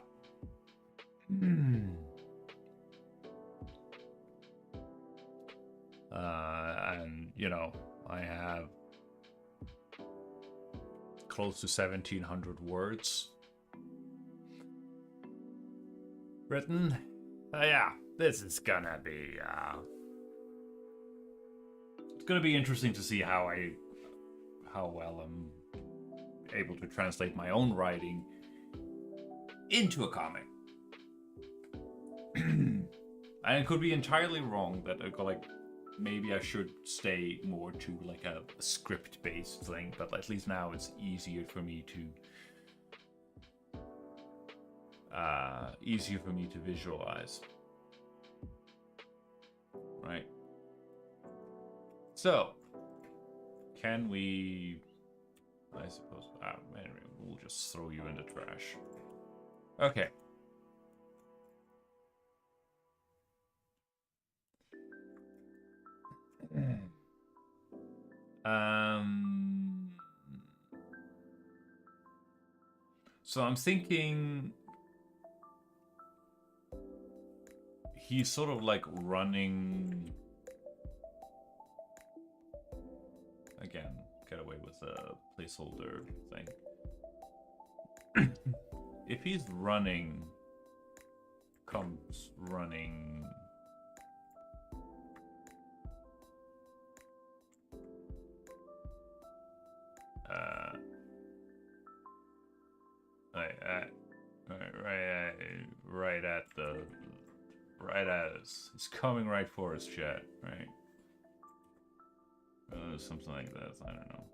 And, you know, I have close to 1,700 words written. Yeah. This is gonna be it's gonna be interesting to see how well I'm able to translate my own writing into a comic. And it could be entirely wrong that I go like maybe I should stay more to like a script based thing, but at least now it's easier for me to visualize. Right. So, can we? I suppose. Anyway, we'll just throw you in the trash. Okay. So I'm thinking he's sort of like running. Again, get away with a placeholder thing. If he's running, comes running right at the, right at us. It's coming right for us, chat. Right. Something like that. I don't know.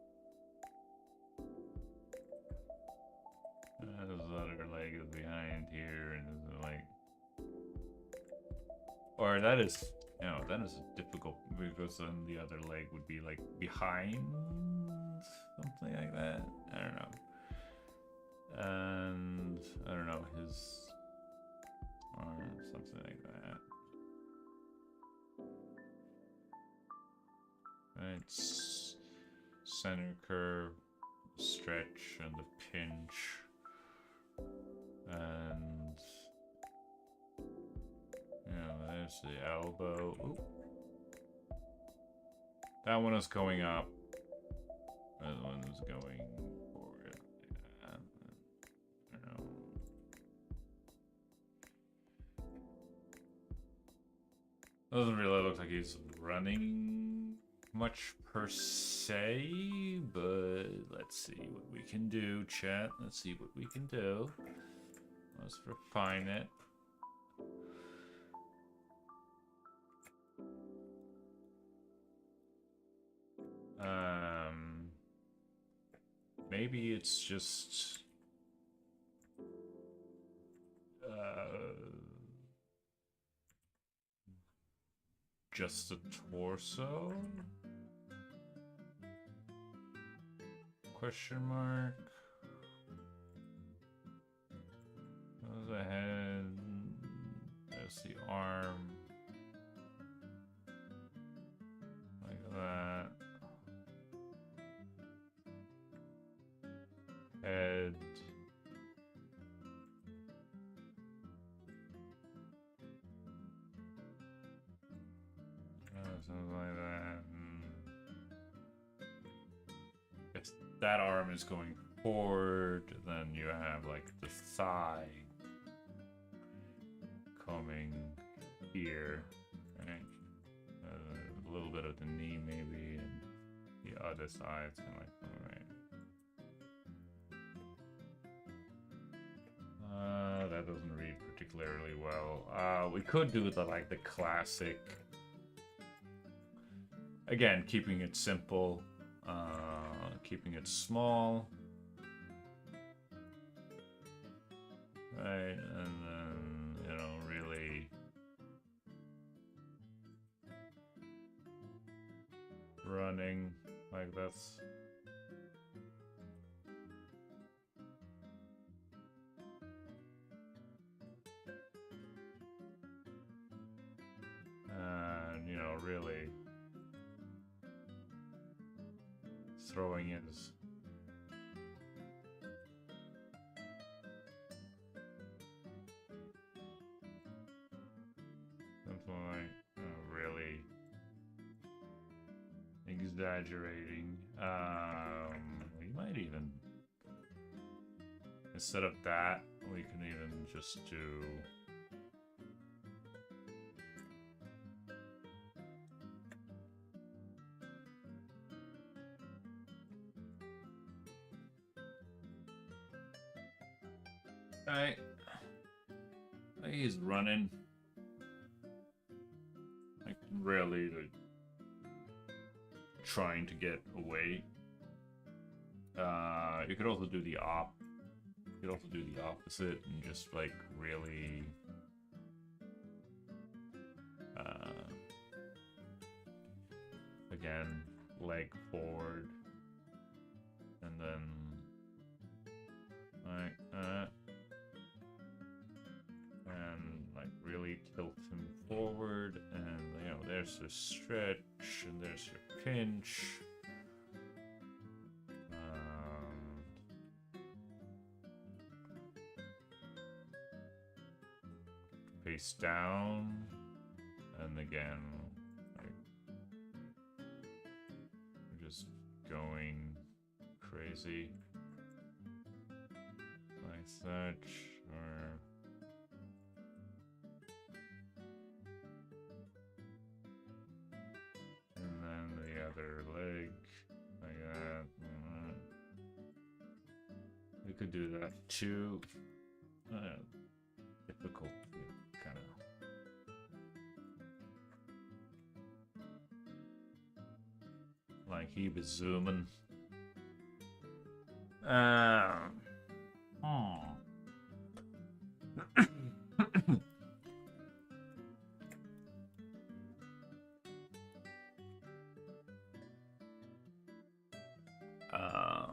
His other leg is behind here, and is like, or that is, you know, that is difficult because then the other leg would be like behind something like that. I don't know. And I don't know, his arm, something like that. Right, center curve, stretch, and the pinch, and you know, there's the elbow. Ooh. That one is going up. That one is going forward. Yeah. I don't know. Doesn't really look like he's running much per se, but let's see what we can do, chat. Let's see what we can do. Let's refine it. Maybe it's just the torso? Question mark. There's the head. There's the arm. Like that. Head. Something like that. If that arm is going forward, then you have like the thigh coming here, right? A little bit of the knee maybe, and the other side, kind of like, alright. That doesn't read particularly well. We could do the like the classic. Again, keeping it simple, keeping it small, right, and then, you know, really running like this. And, you know, really throwing his something like really exaggerating. We might even, instead of that, we can even just do he's running. Like really trying to get away. You could also do the opposite and just like really again, leg forward and then like that. And like really tilt him forward, and you know, there's the stretch, and there's your pinch. Face down, and again, like, we're just going crazy like such, or and then the other leg like that. We could do that too. Difficult, kind of. Like he was zooming.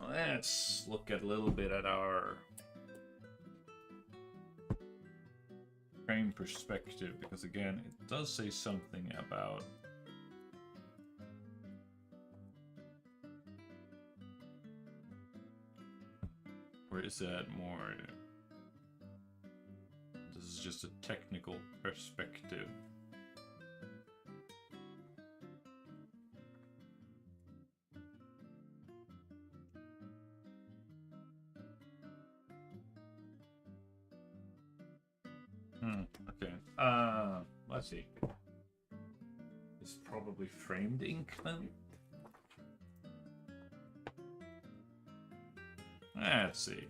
Let's look at a little bit at our frame perspective, because again, it does say something about where is that more? This is just a technical perspective. Okay. Let's see. It's probably framed ink then. Let's see.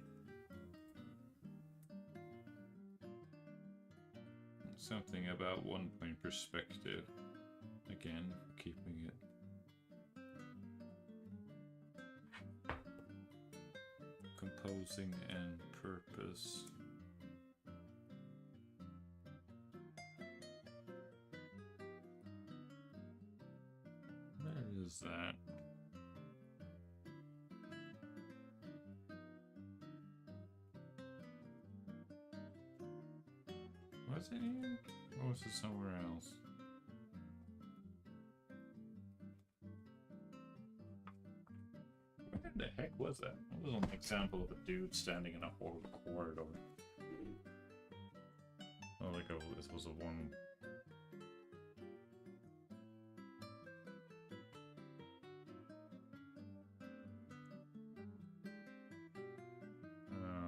Something about 1 point perspective. Again, keeping it. Composing and purpose. Where is that? Was it here? Or was it somewhere else? Where the heck was that? That was an example of a dude standing in a whole corridor. Oh, like this was a one.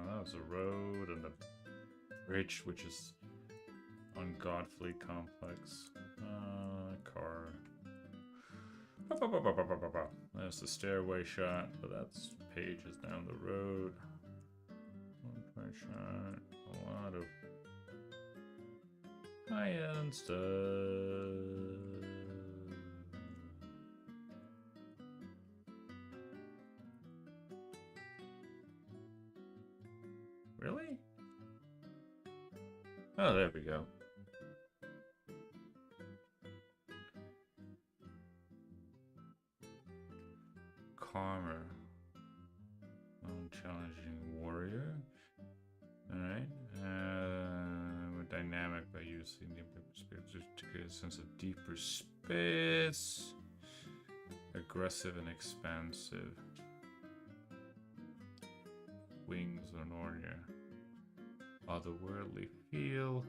That was a road and a bridge, which is ungodly complex. Car. There's the stairway shot, but that's pages down the road. 1 point shot. A lot of high-end stuff. Really? Oh, there we go. Calmer. Challenging warrior. Alright. We're dynamic by using the space to get a sense of deeper space. Aggressive and expansive. Wings on warrior. Otherworldly feel.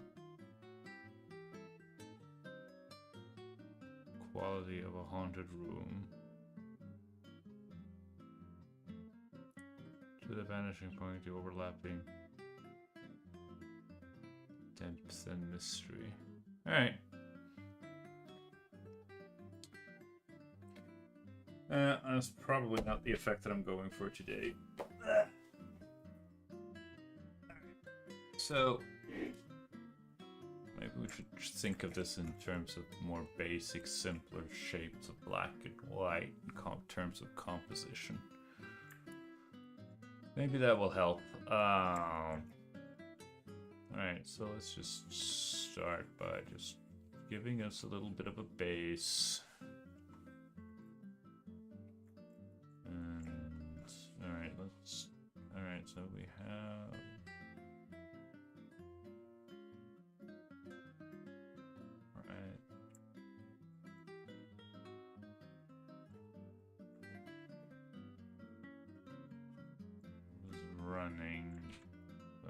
Quality of a haunted room. To the vanishing point, the overlapping depth and mystery. Alright. That's probably not the effect that I'm going for today. So, maybe we should think of this in terms of more basic, simpler shapes of black and white in terms of composition. Maybe that will help. Alright, so let's just start by just giving us a little bit of a base. And, alright, so we have... running, so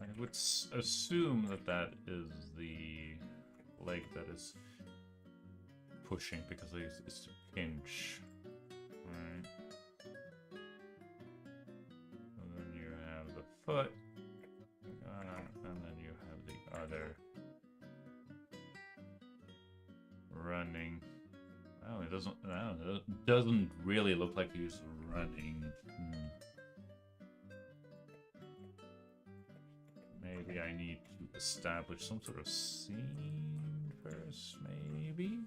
I would assume that that is the leg that is pushing, because it's a pinch, right? And then you have the foot, and then you have the other running. it doesn't. No, it doesn't really look like he's running. Maybe I need to establish some sort of scene first. Maybe.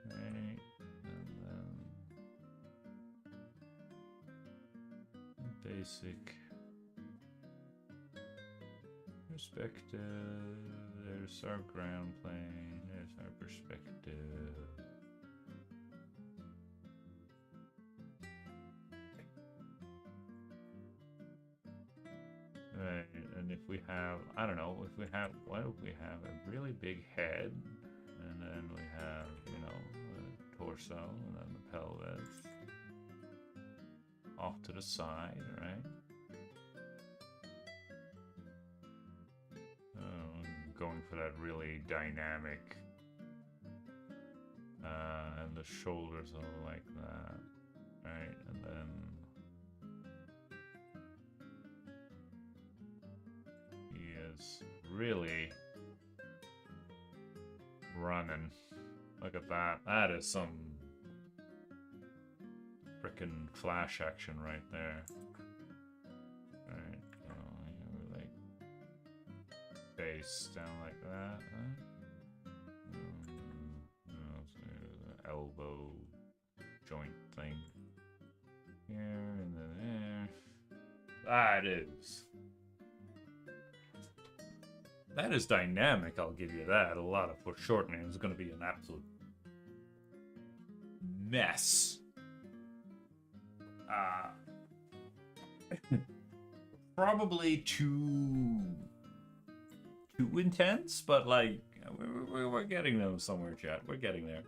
Right, and then basic perspective. There's our ground plane. There's our perspective. Right, and if we have, I don't know, if we have, what if we have a really big head, and then we have, you know, the torso, and then the pelvis off to the side, right? Going for that really dynamic, and the shoulders all like that, right? And then he is really running. Look at that. That is some frickin' flash action right there. Right. Face down like that, huh? The elbow joint thing here and then there. That is dynamic. I'll give you that. A lot of foreshortening is going to be an absolute mess. Probably too intense, but like we're getting them somewhere, chat. We're getting there.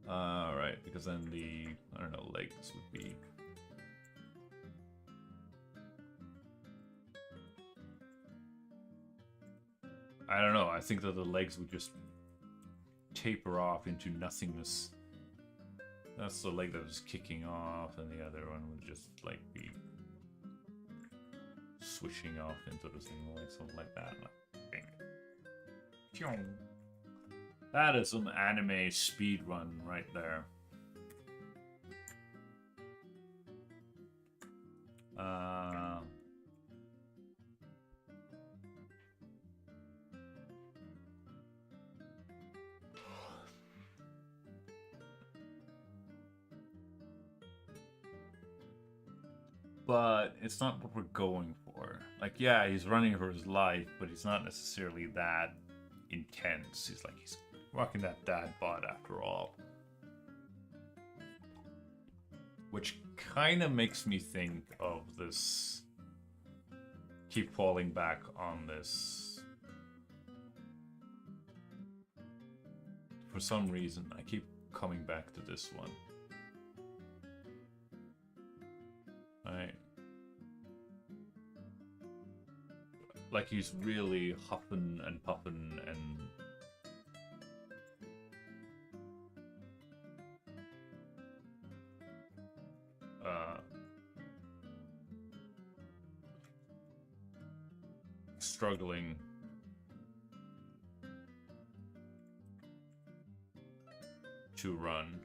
Right, because then the, I don't know, legs would be I don't know, I think that the legs would just taper off into nothingness. That's the leg that was kicking off, and the other one would just like be swishing off into the thing, like something like that. Like, that is some anime speed run right there. But it's not what we're going for. Like, yeah, he's running for his life, but he's not necessarily that intense. He's like, he's rocking that dad bod after all. Which kind of makes me think of this. Keep falling back on this. For some reason, I keep coming back to this one. Right. Like he's really huffing and puffing and struggling to run.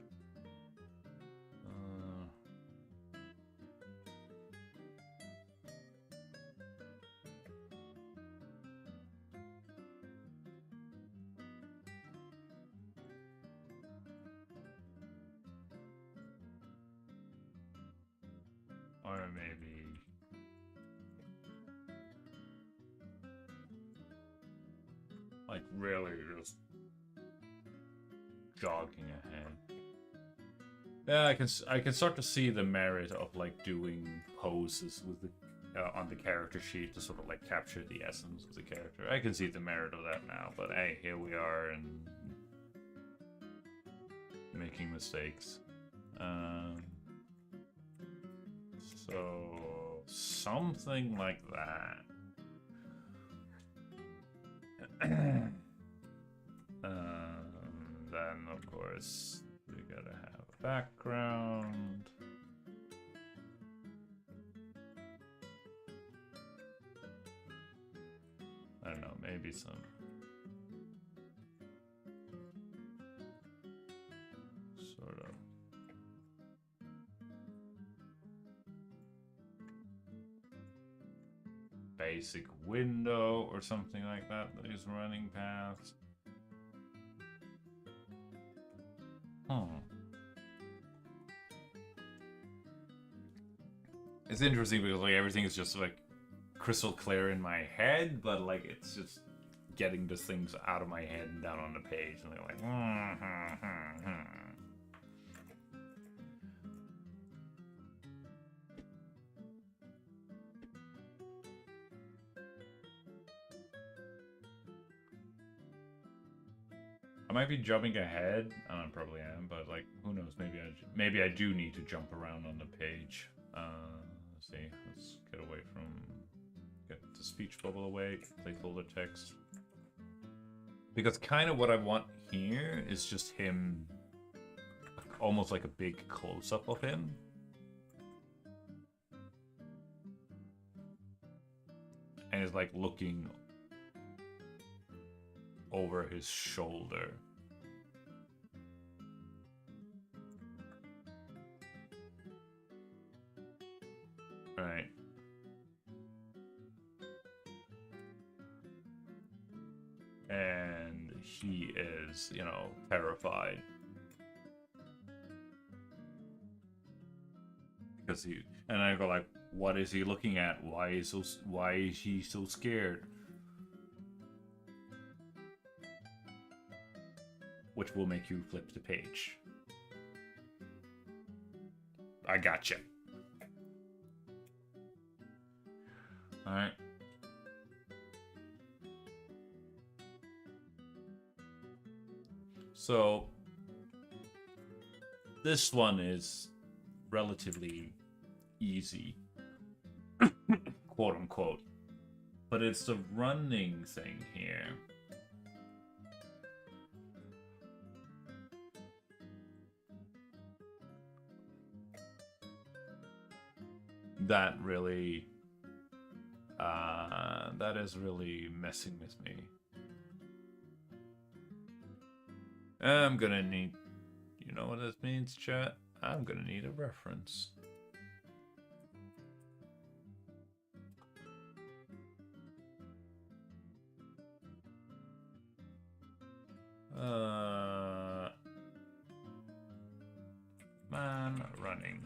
Or maybe like really just jogging ahead. Yeah, I can start to see the merit of like doing poses with the on the character sheet to sort of like capture the essence of the character. I can see the merit of that now, but hey, here we are and making mistakes. So something like that. Then of course we gotta have a background. I don't know, maybe some sort of basic window or something like that that he's running past. It's interesting because like everything is just like crystal clear in my head, but like it's just getting the things out of my head and down on the page, and they're like, I might be jumping ahead, and I probably am, but like, who knows? Maybe I do need to jump around on the page. Let's see. Let's get away from get the speech bubble away. Placeholder text. Because kind of what I want here is just him, almost like a big close-up of him. And he's like looking over his shoulder. Right. And he is, you know, terrified. Because and I go like, what is he looking at? Why is he so scared? Which will make you flip the page. I gotcha. Alright. So, this one is relatively easy, quote unquote. But it's the running thing here. That really, that is really messing with me. I'm gonna need, you know what this means, chat? I'm gonna need a reference. Man running.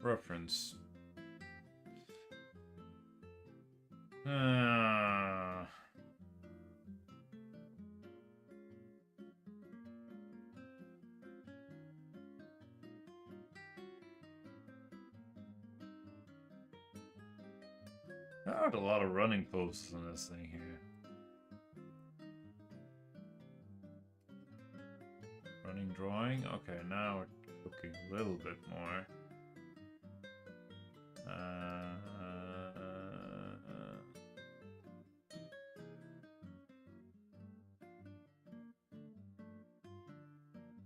Reference. There aren't a lot of running posts in this thing here. Running drawing? Okay, now we're cooking a little bit more.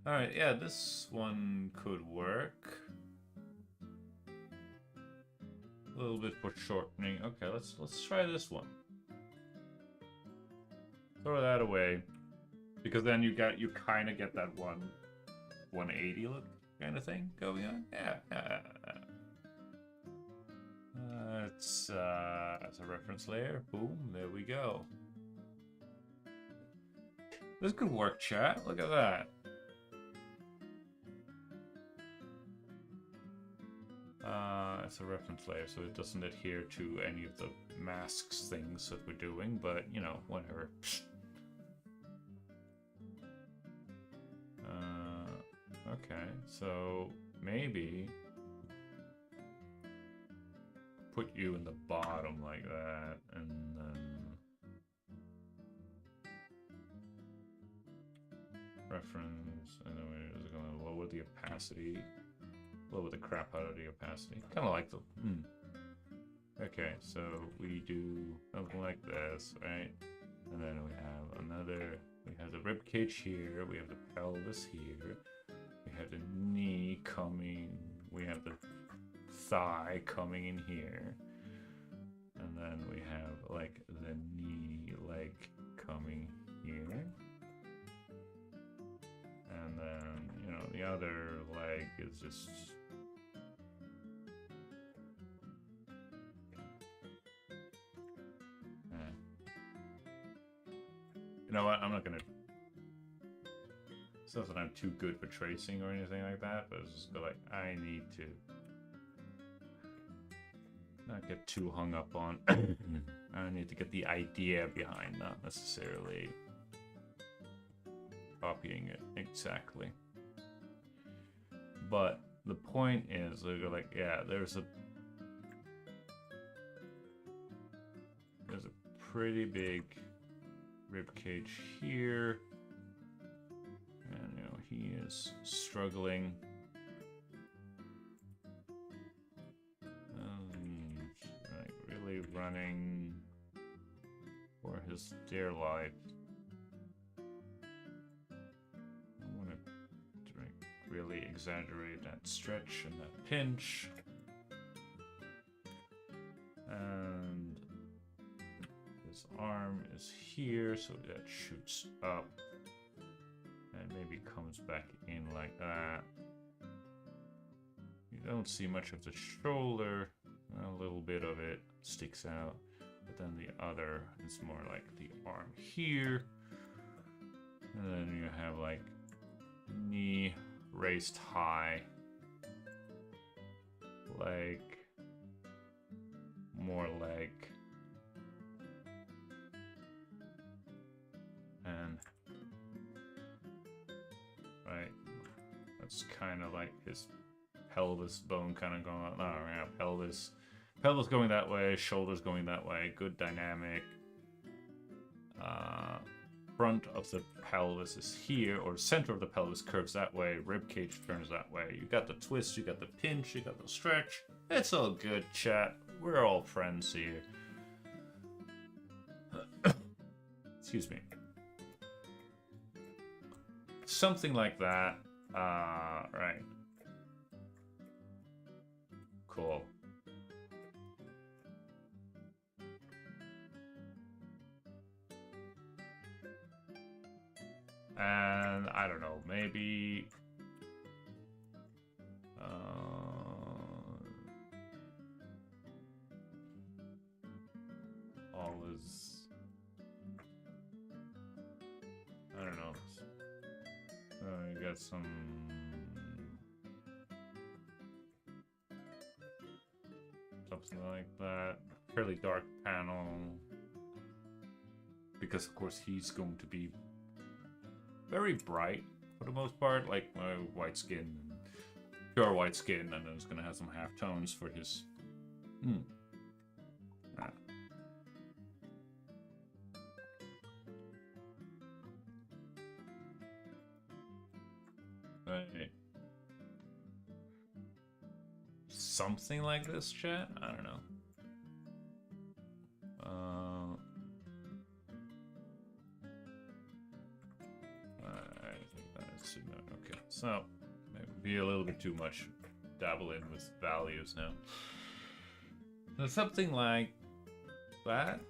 Alright, yeah, this one could work. A little bit for shortening. Okay, let's try this one. Throw that away. Because then you kind of get that 180 look kind of thing going on. Yeah. It's a reference layer. Boom, there we go. This could work, chat. Look at that. It's a reference layer, so it doesn't adhere to any of the masks things that we're doing, but, you know, whatever. Okay, so maybe put you in the bottom like that, and then reference, and then we're just going to lower the opacity. Lower the crap out of the opacity. Kind of like the... Okay, so we do something like this, right? And then we have another... We have the rib cage here. We have the pelvis here. We have the knee coming. We have the thigh coming in here. And then we have like the knee leg coming here. And then, you know, the other leg is just... You know what, I'm not gonna... It's not that I'm too good for tracing or anything like that, but it's just like, I need to not get too hung up on... I need to get the idea behind, not necessarily copying it exactly. But the point is, they're like, yeah, there's a pretty big rib cage here, and you know he is struggling. Like really running for his dear life. I want to really exaggerate that stretch and that pinch. And his arm is here, so that shoots up and maybe comes back in like that. You don't see much of the shoulder, a little bit of it sticks out, but then the other is more like the arm here. And then you have like knee raised high, leg, more leg, and right, that's kind of like his pelvis bone kind of going on. Oh yeah, pelvis going that way, shoulders going that way, good dynamic. Front of the pelvis is here, or center of the pelvis curves that way, rib cage turns that way. You got the twist, you got the pinch, you got the stretch. It's all good, chat. We're all friends here. Excuse me. Something like that. Right. Cool. And I don't know, maybe all is, I don't know. You got some something like that, fairly dark panel, because of course he's going to be very bright for the most part, like white skin, pure white skin, and then it's gonna have some half tones for his. Right. Something like this, chat. I don't know. Okay, so maybe be a little bit too much dabble in with values now. So something like that.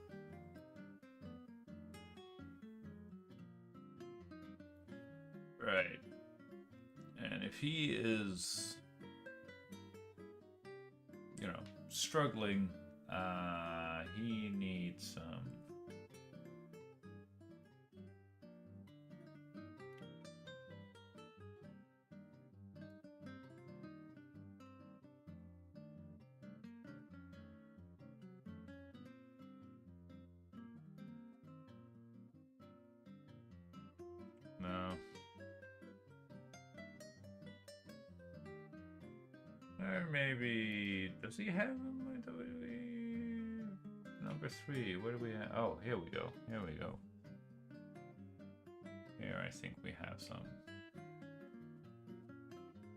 Right. And if he is, you know, struggling, he needs some or maybe, does he have number 3? Where do we have? Oh, here we go. Here we go. Here I think we have some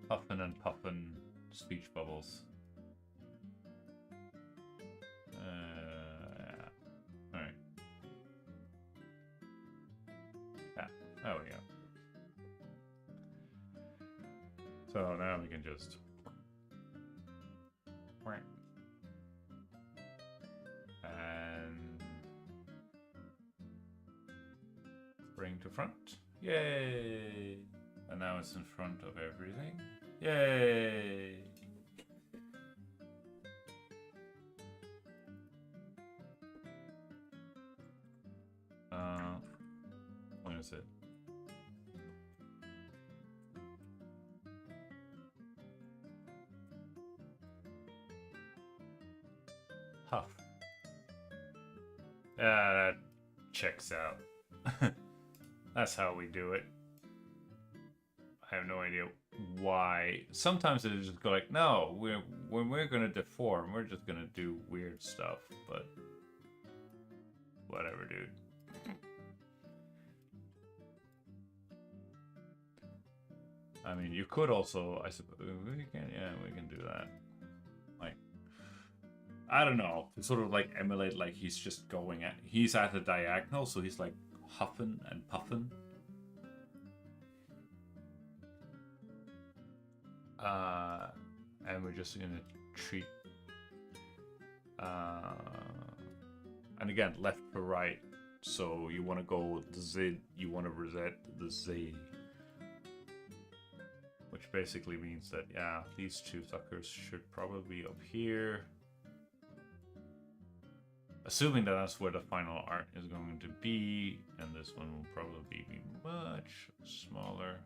puffin' and puffin' speech bubbles. Alright. Yeah, there we go. So now we can just And bring to front. Yay! And now it's in front of everything. Yay! What is it? Huff. That checks out. That's how we do it. I have no idea why. Sometimes they just go like, no, when we're gonna deform, we're just gonna do weird stuff, but whatever, dude. I mean, you could also, I suppose, we can do that. Like, I don't know, to sort of like emulate like he's just going at, he's at a diagonal, so he's like huffing and puffing. And we're just gonna treat, and again, left to right. So you want to go the Z, you want to reset the Z. Which basically means that, yeah, these two suckers should probably be up here. Assuming that that's where the final art is going to be. And this one will probably be much smaller.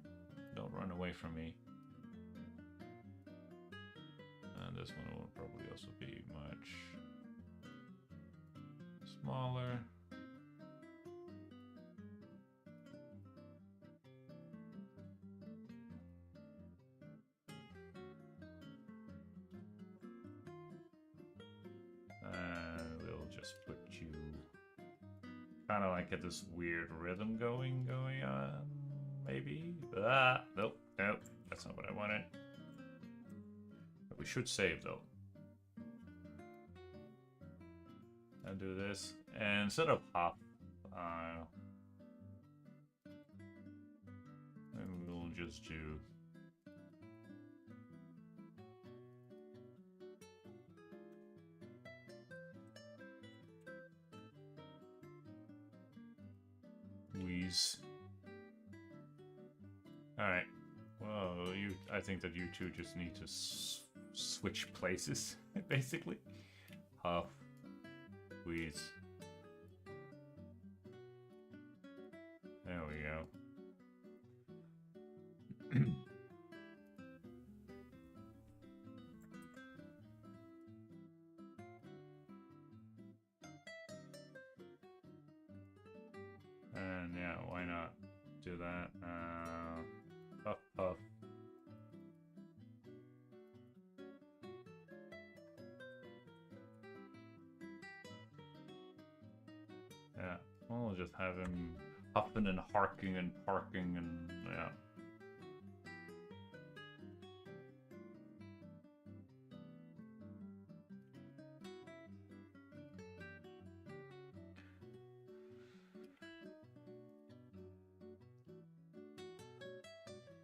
Don't run away from me. And this one will probably also be much smaller. We'll just put you kind of like get this weird rhythm going on, maybe. Nope, that's not what I wanted. But we should save though. And do this, and instead of hop, and we'll just do. Wheeze. Alright. Well, I think that you two just need to switch places, basically. Huff. Wheeze. There we go. And yeah, why not do that? Puff, puff. Yeah, we'll just have him huffing and harking and parking and yeah.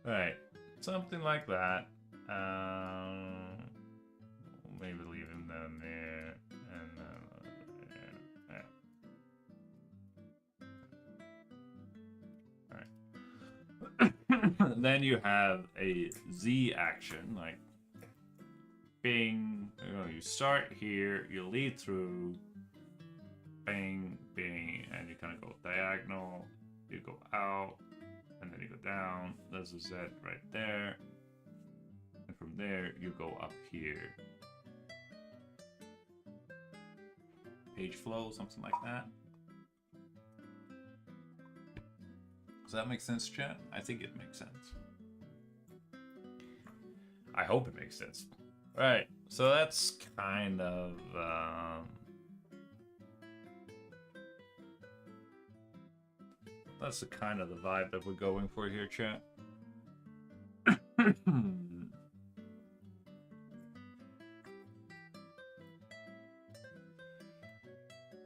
Right, something like that. Maybe leave him down there, and yeah. All right. Then you have a Z action, like bing. You start here, you lead through, bang, bing, and you kind of go diagonal. You go out. And then you go down, there's a Z right there. And from there, you go up here. Page flow, something like that. Does that make sense, chat? I think it makes sense. I hope it makes sense. Right, so that's kind of... that's the kind of the vibe that we're going for here, chat. I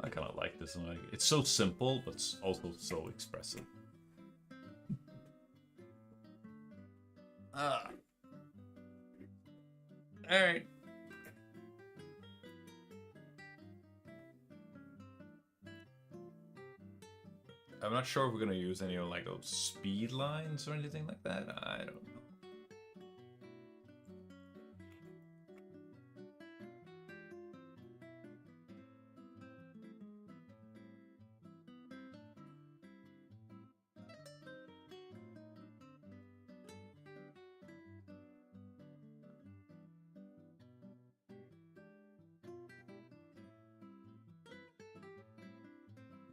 kind of like this. Like, it's so simple, but it's also so expressive. All right. I'm not sure if we're gonna use any of like those speed lines or anything like that. I don't know.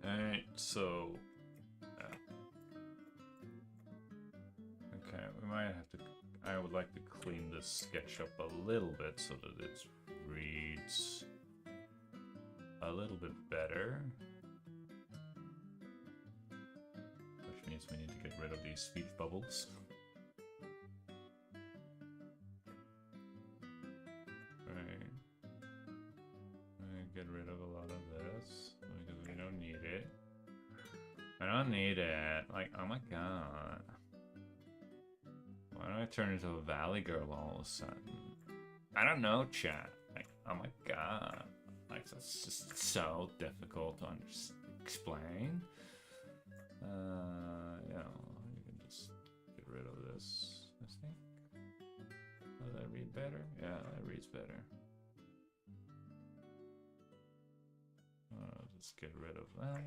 Alright, so okay, we might have to. I would like to clean this sketch up a little bit so that it reads a little bit better. Which means we need to get rid of these speech bubbles. Right. Get rid of a lot of this because we don't need it. I don't need it. Like, oh my god. Why do I turn into a valley girl all of a sudden? I don't know, chat. Like, oh my god. Like, that's just so difficult to explain. You know, you can just get rid of this, I think. Does that read better? Yeah, that reads better. Let's get rid of that.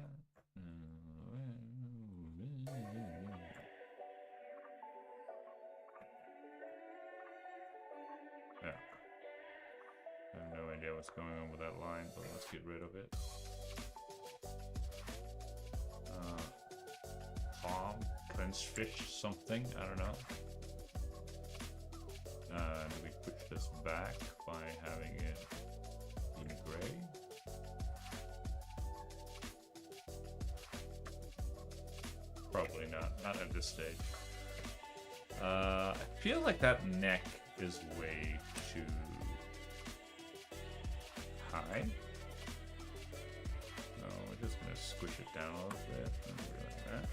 Yeah. I have no idea what's going on with that line, but let's get rid of it. Palm, clenched fish, something, I don't know. Do we push this back by having it in gray? Probably not at this stage. I feel like that neck is way too high. So we're just gonna squish it down a little bit and do like that.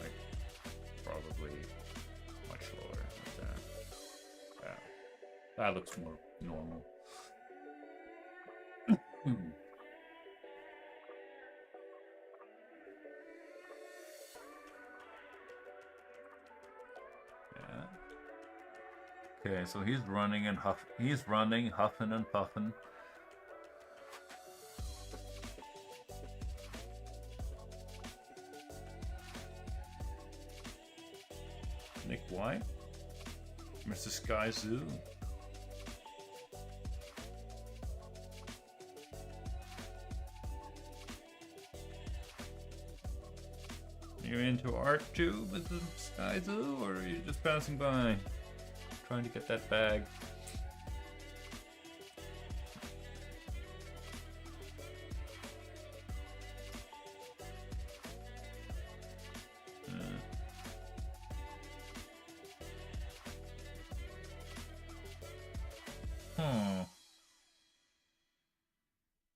Like probably much lower like that. Yeah. That looks more normal. Okay, so he's running and huffing and puffing. Nick White, Mr. Sky Zoo. You into art too, Mr. Sky Zoo, or are you just passing by? Trying to get that bag.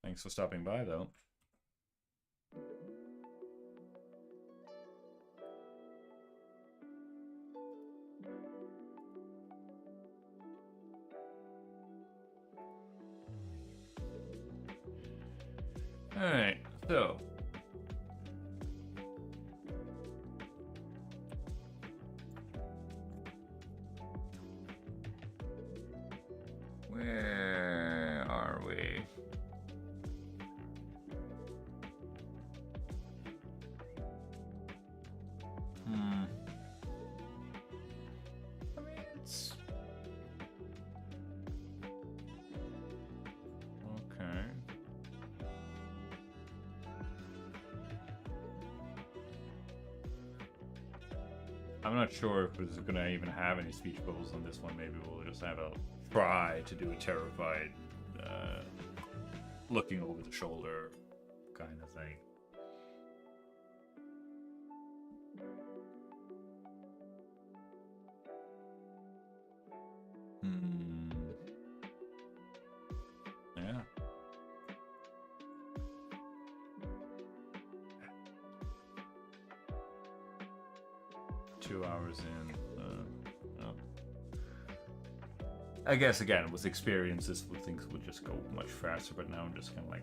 Thanks for stopping by, though. Alright, so where are we? I mean, it's okay. I'm not sure if it's gonna even have any speech bubbles on this one. Maybe we'll just have a try to do a terrified, looking over the shoulder kind of thing. Yeah. $2 in. Oh. I guess again with experiences, things would just go much faster. But now I'm just kind of like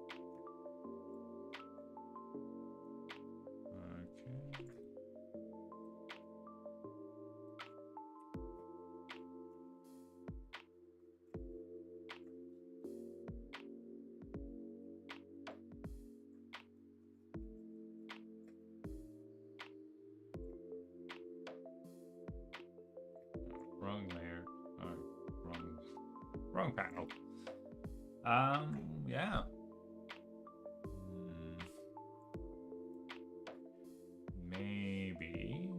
Wrong layer. Wrong panel. Yeah. Maybe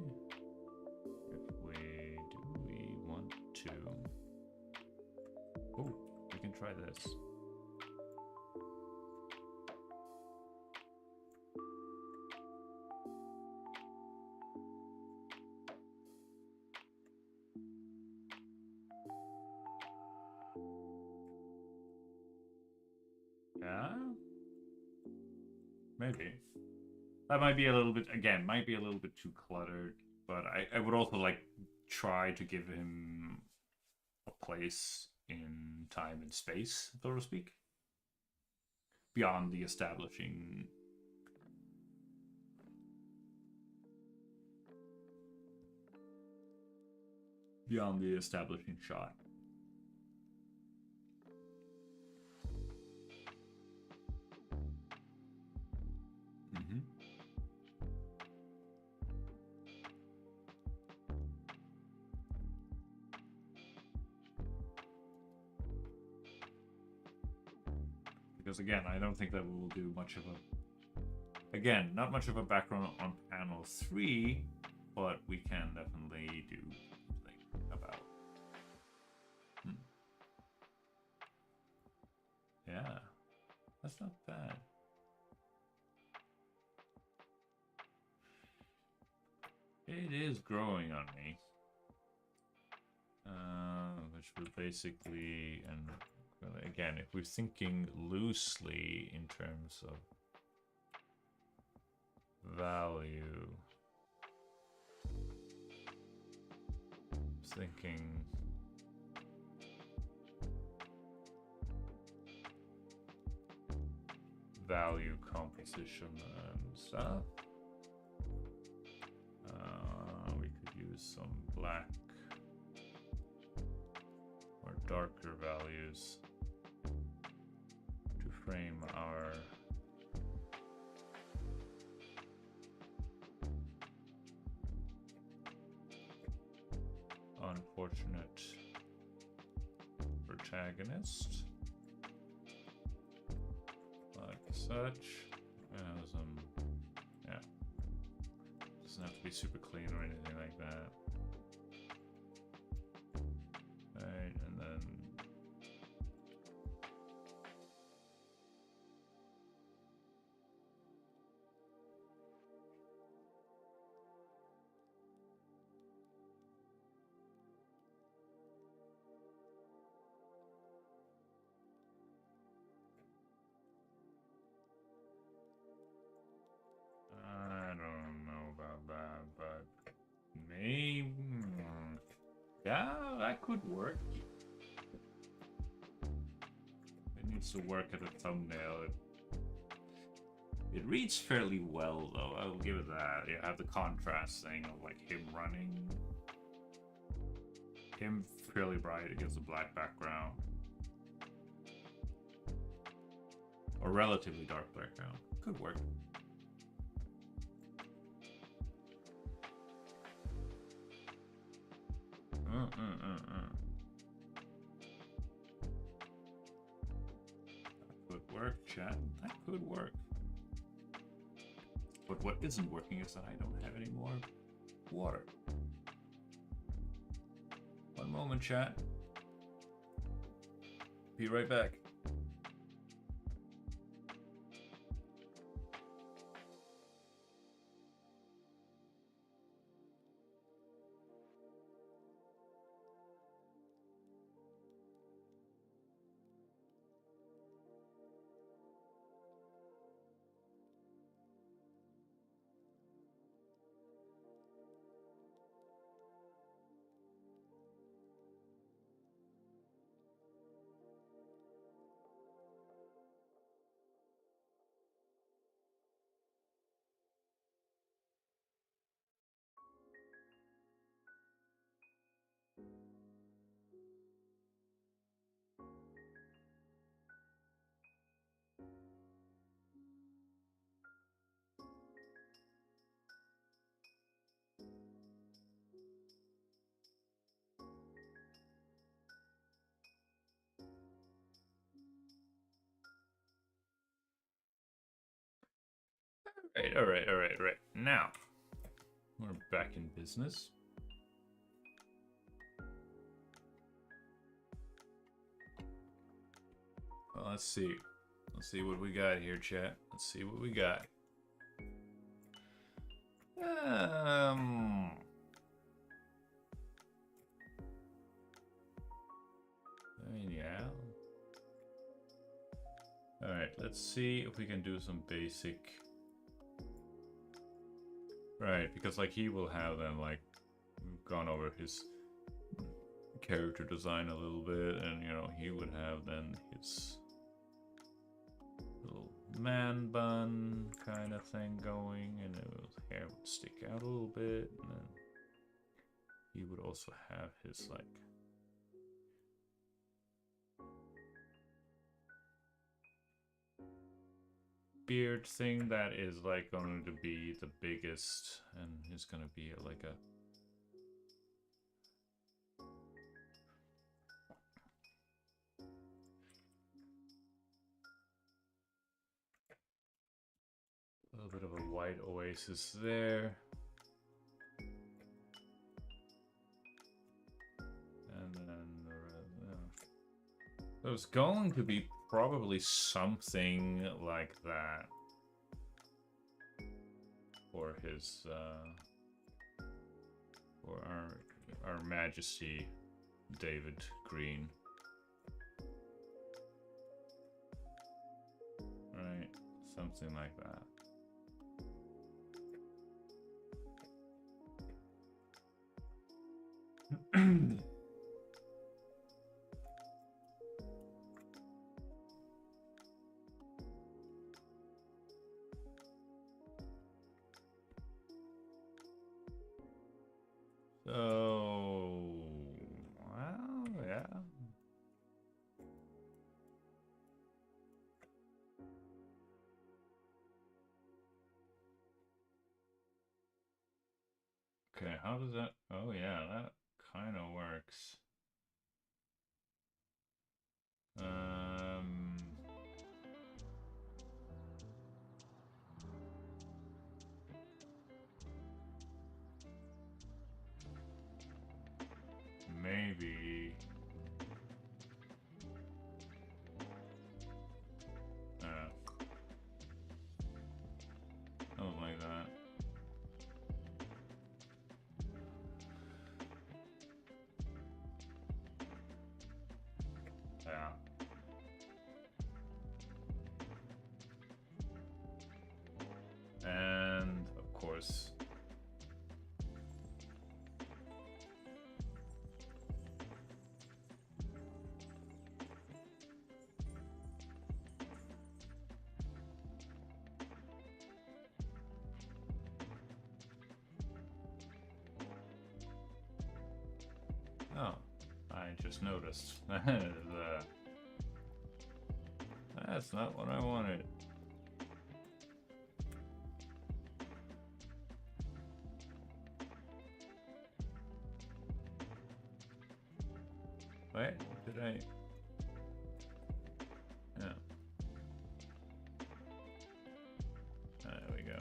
if we want to. Oh, we can try this. Yeah, maybe. That might be a little bit, again, might be a little bit too cluttered, but I would also like try to give him a place in time and space, so to speak, beyond the establishing. Beyond the establishing shot. Because again, I don't think that we will do much of a... Again, not much of a background on panel 3, but we can definitely do something about... Yeah, that's not bad. It is growing on me. Which will basically... and again, if we're thinking loosely in terms of value, thinking value composition and stuff, we could use some black or darker values to frame our unfortunate protagonist, like such. Yeah, doesn't have to be super clean or anything like that. Right, and then I don't know about that, but maybe, yeah, that could work. It needs to work at a thumbnail. It reads fairly well, though. I will give it that. You have the contrast thing of like him running, him fairly bright against a black background, or relatively dark background. Could work. That could work, chat. That could work. But what isn't working is that I don't have any more water. One moment, chat. Be right back. Alright. Now, we're back in business. Well, let's see. Let's see what we got here, chat. Let's see what we got. Yeah. Alright, let's see if we can do some basic... Right, because like he will have then like gone over his character design a little bit, and you know, he would have then his little man bun kind of thing going, and his hair would stick out a little bit, and then he would also have his like beard thing that is like going to be the biggest, and is going to be like a little bit of a white oasis there. And then there's going to be probably something like that for his for our Majesty David Green. Right, something like that. So, well, yeah. Okay, how does that? Oh yeah, that kind of works. Maybe. Something like that. Yeah. And of course, oh, I just noticed. That's not what I wanted. Wait, did I? Yeah. There we go.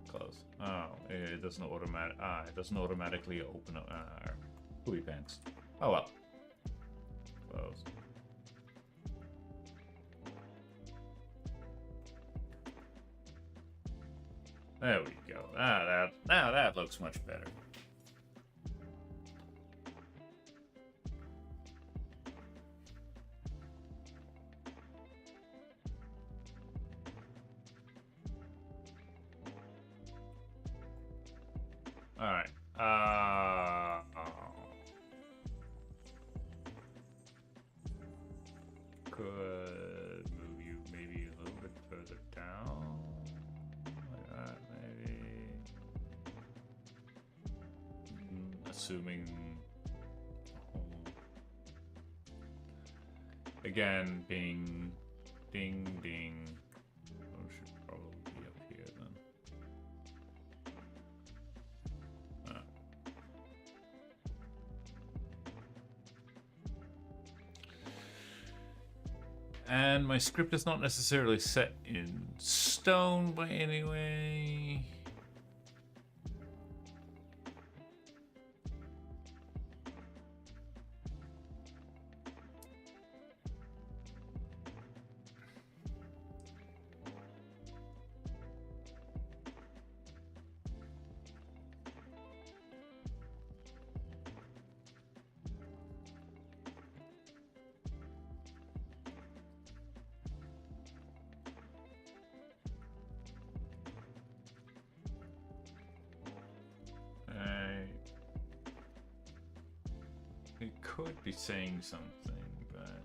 Close. Oh, it doesn't automatic. It doesn't automatically open up our booby pants. Oh well. Close. There we go. Now that looks much better. All right. Could move you maybe a little bit further down, like that, maybe. Assuming. Again, bing, ding, ding. Oh, should probably be up here then. And my script is not necessarily set in stone. stone by anyway. It could be saying something, but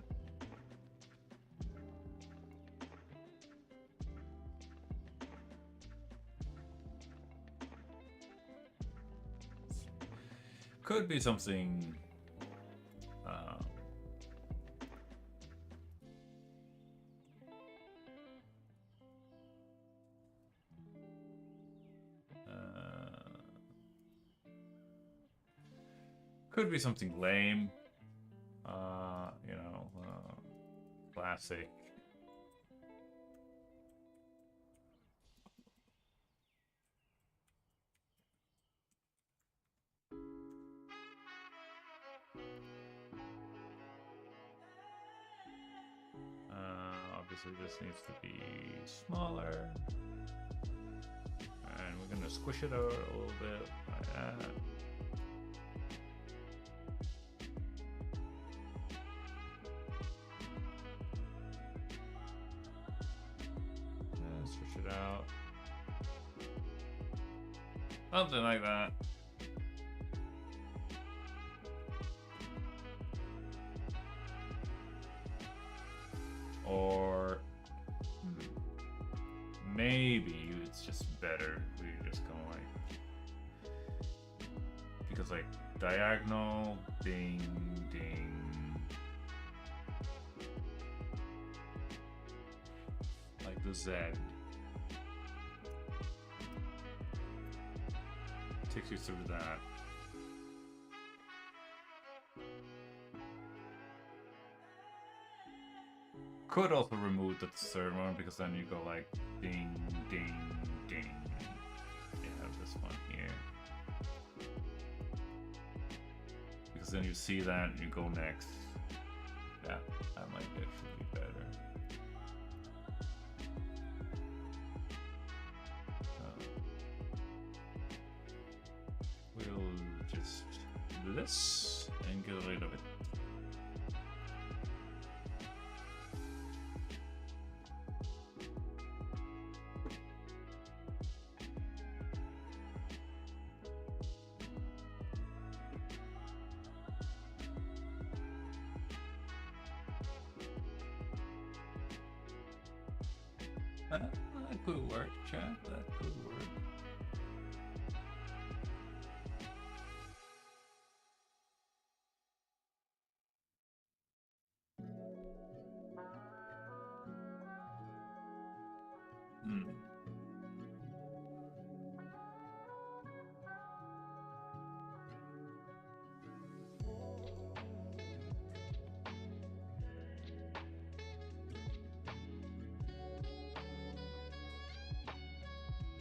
could be something. Could be something lame. You know, classic. Obviously this needs to be smaller. And we're gonna squish it out a little bit like that. And stretch it out. Something like that. Or maybe it's just better we just go like, because like diagonal, ding, ding. Like the Z. Takes you through that. Could also remove the third one, because then you go like ding, ding, ding. You have this one here. Because then you see that and you go next. Yeah, that might actually be better. We'll just do this and get rid of it. That could work, chat. That could work.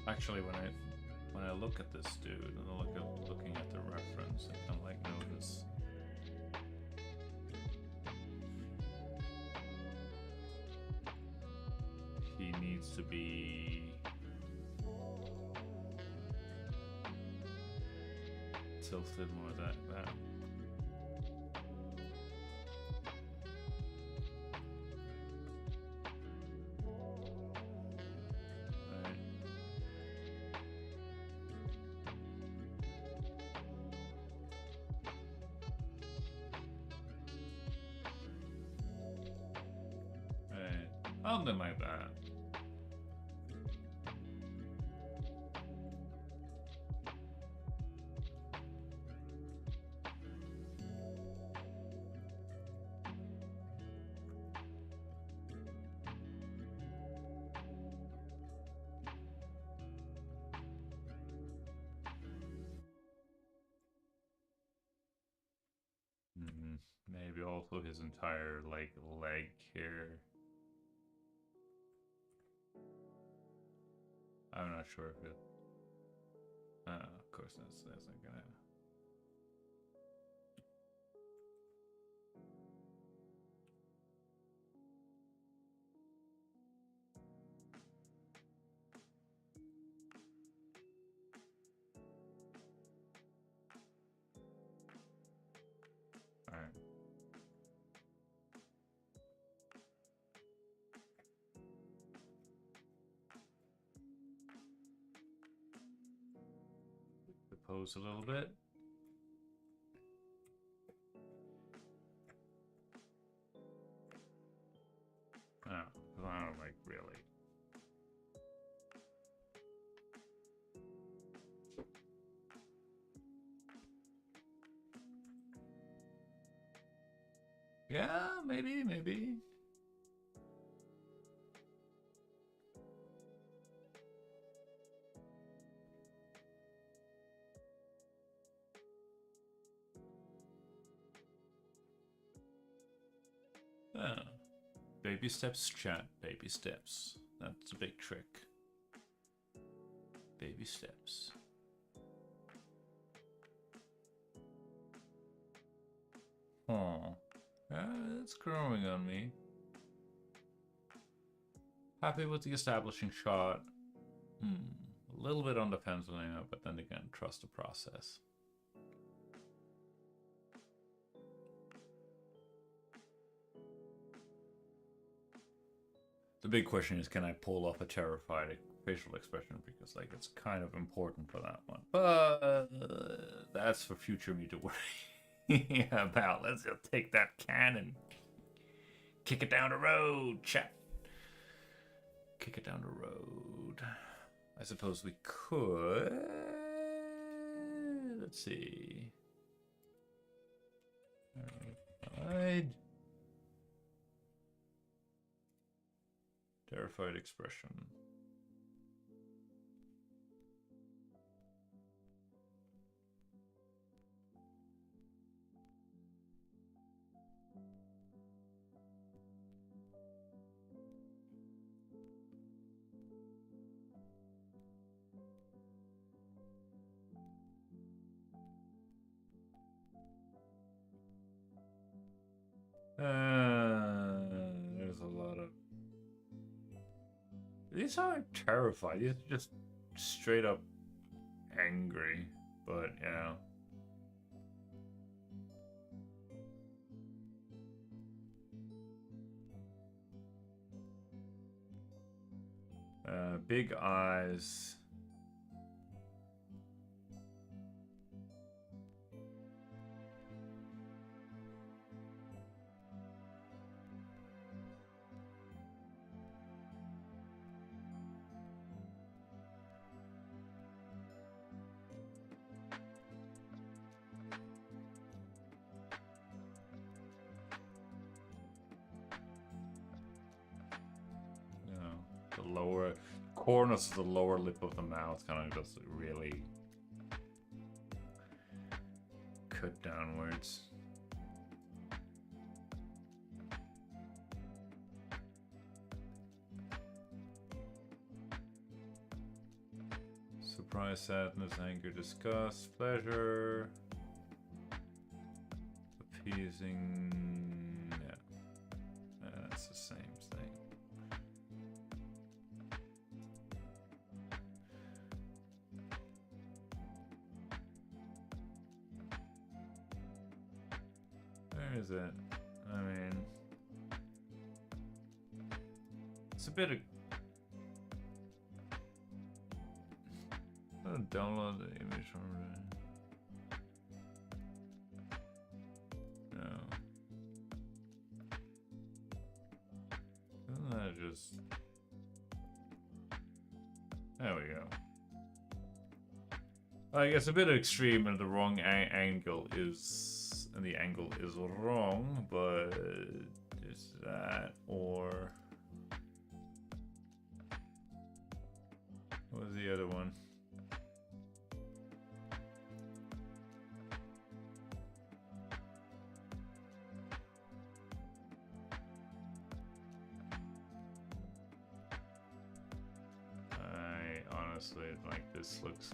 Actually, when I look at this dude and I looking at the reference, I kind of like notice he needs to be tilted more like that. Something like that. Maybe also his entire like leg here. I'm not sure if it. Of course, that's not gonna. All right. Pose a little bit. Oh, I don't like really. Yeah, maybe. Ah. Baby steps, chat. Baby steps. That's a big trick. Baby steps. Oh. Yeah, it's growing on me. Happy with the establishing shot. A little bit on the penciling, but then again, trust the process. The big question is, can I pull off a terrified facial expression? Because, like, it's kind of important for that one. But that's for future me to worry about. Let's just take that cannon. Kick it down the road, chat. Kick it down the road. I suppose we could. Let's see. Alright. Terrified expression. There's a lot of. These aren't terrified. These are just straight up angry. But yeah. Big eyes. The lower corners of the lower lip of the mouth kind of just really cut downwards. Surprise, sadness, anger, disgust, pleasure, appeasing. Yeah, that's the same thing. Where is it? I mean, it's a bit of. Download the image from no. Isn't that just? There we go. I guess a bit extreme and the wrong angle is, and the angle is wrong, but is that or what was the other one? honestly. Like, this looks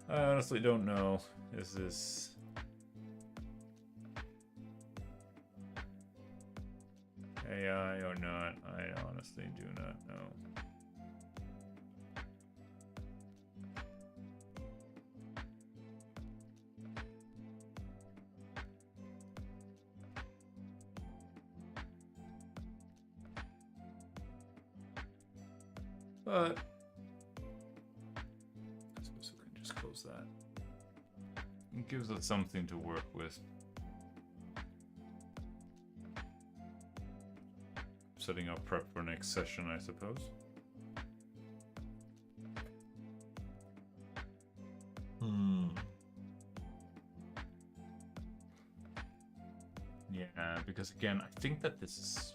I honestly don't know. Is this AI or not? I honestly do not know. But I suppose we can just close that. It gives us something to work with. Setting up prep for next session, I suppose. Yeah, because again, I think that this is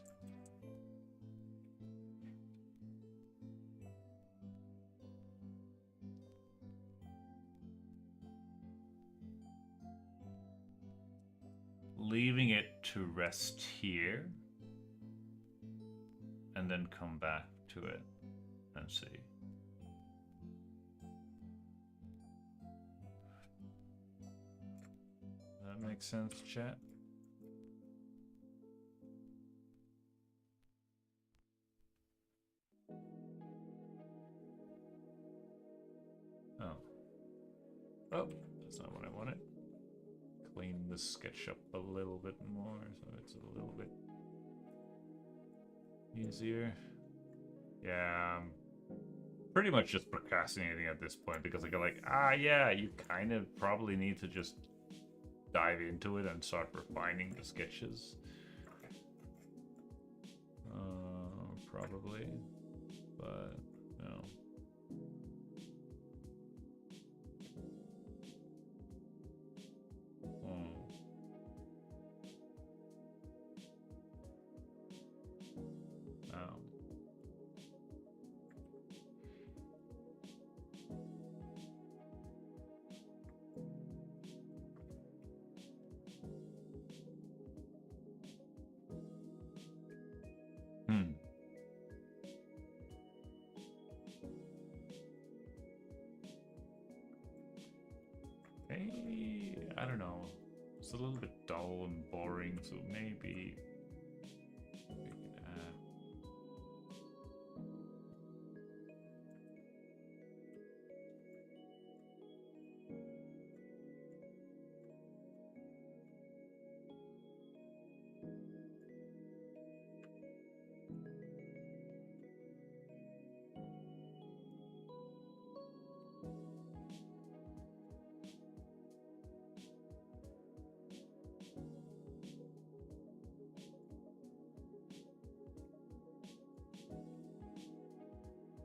leaving it to rest here and then come back to it and see. That makes sense, chat? Oh. Oh, that's not what I wanted. Clean the sketch up a little bit more so it's a little bit easier. Yeah, I'm pretty much just procrastinating at this point because I go like, yeah, you kind of probably need to just dive into it and start refining the sketches. Probably, but no. Oh. Maybe, I don't know. It's a little bit dull and boring, so maybe we can add.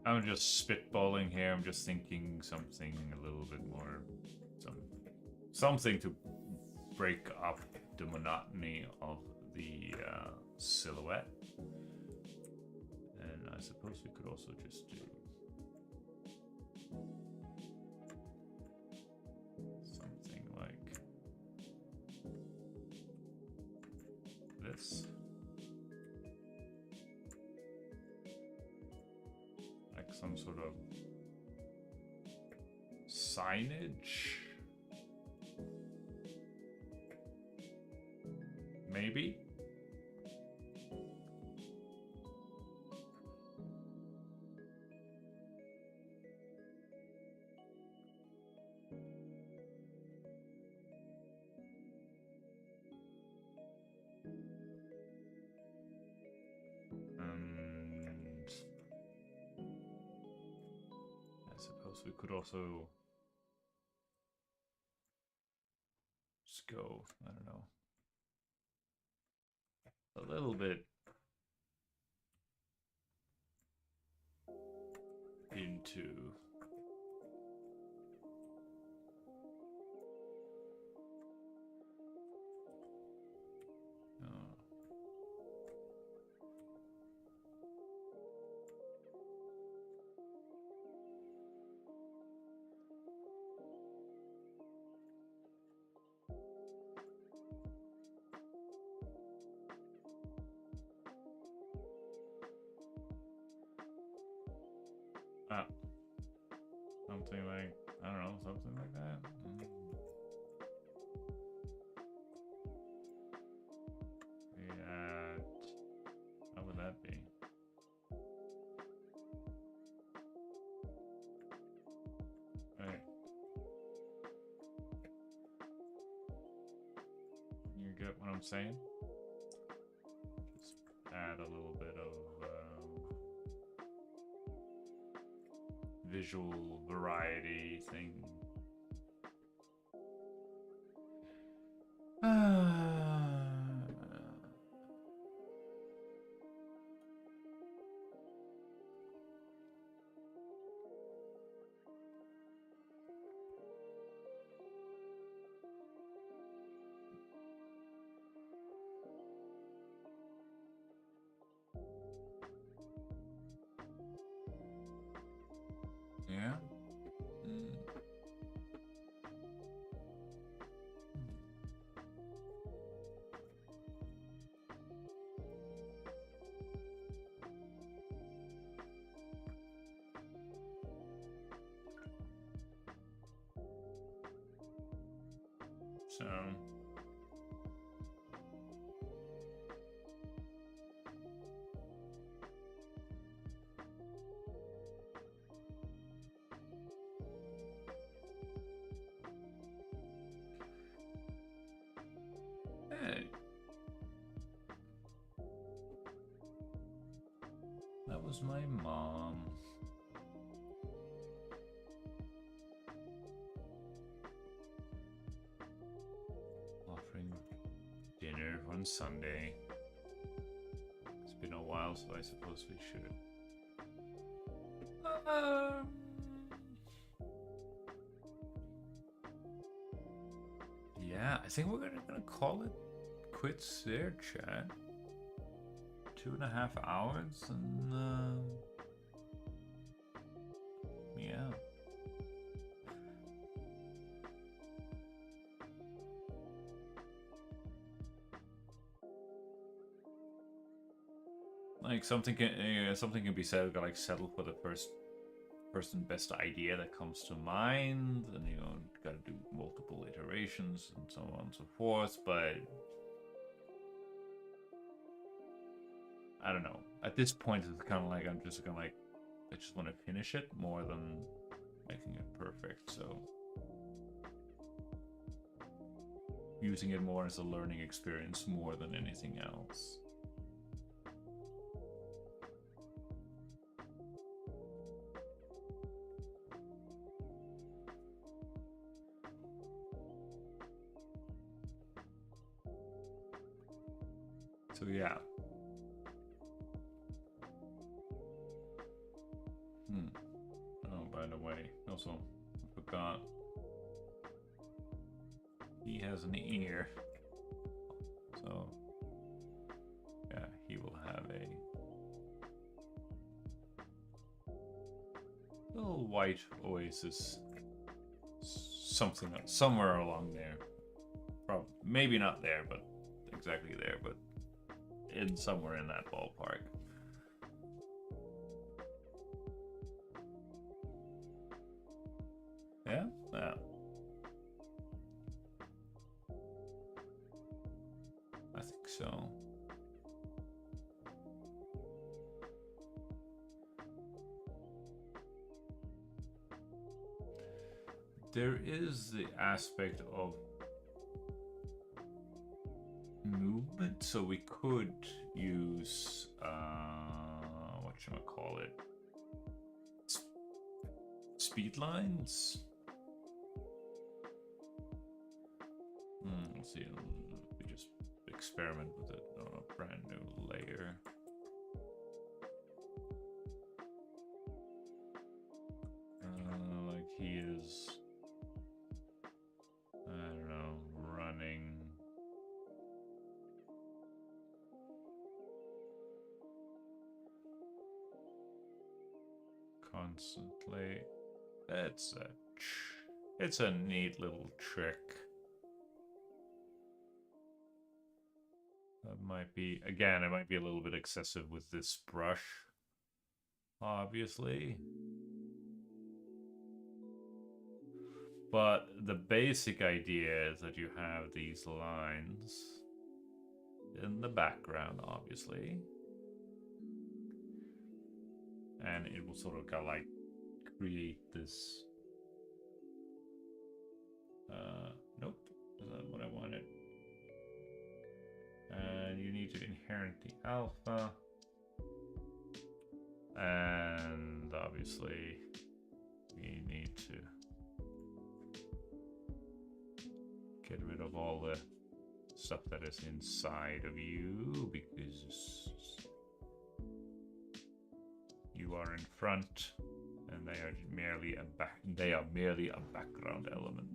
I'm just spitballing here. I'm just thinking something a little bit more, something to break up the monotony of the silhouette. And I suppose we could also just do something like this. Some sort of signage, maybe. We could also just go, I don't know, a little bit into Ah, something like, I don't know, something like that. Yeah, how would that be? Right, you get what I'm saying? Just add a little bit of visual variety thing. Yeah. So. Hey. That was my mom. Offering dinner on Sunday. It's been a while, so I suppose we should. Yeah, I think we're gonna call it quits there, chat. 2.5 hours, and yeah. Like something can be said. Like settle for the first and best idea that comes to mind, and got to do multiple iterations and so on and so forth. But I don't know. At this point, it's kind of like I just want to finish it more than making it perfect. So using it more as a learning experience more than anything else. So yeah. Oh, by the way, also I forgot. He has an ear. So yeah, he will have a little white oasis. Something somewhere along there. Probably maybe not there, but exactly there, but somewhere in that ballpark. Yeah? Yeah. I think so. There is the aspect of movement, so we could use whatchamacallit, speed lines. Let's see, we just experiment with it on a brand new layer. Like he is, I don't know, running. Constantly. It's a neat little trick. That might be, again, it might be a little bit excessive with this brush, obviously. But the basic idea is that you have these lines in the background, obviously. And it will sort of like create this. Nope, that's not what I wanted. And you need to inherit the alpha. And obviously, we need to get rid of all the stuff that is inside of you, because you are in front and they are merely a background element.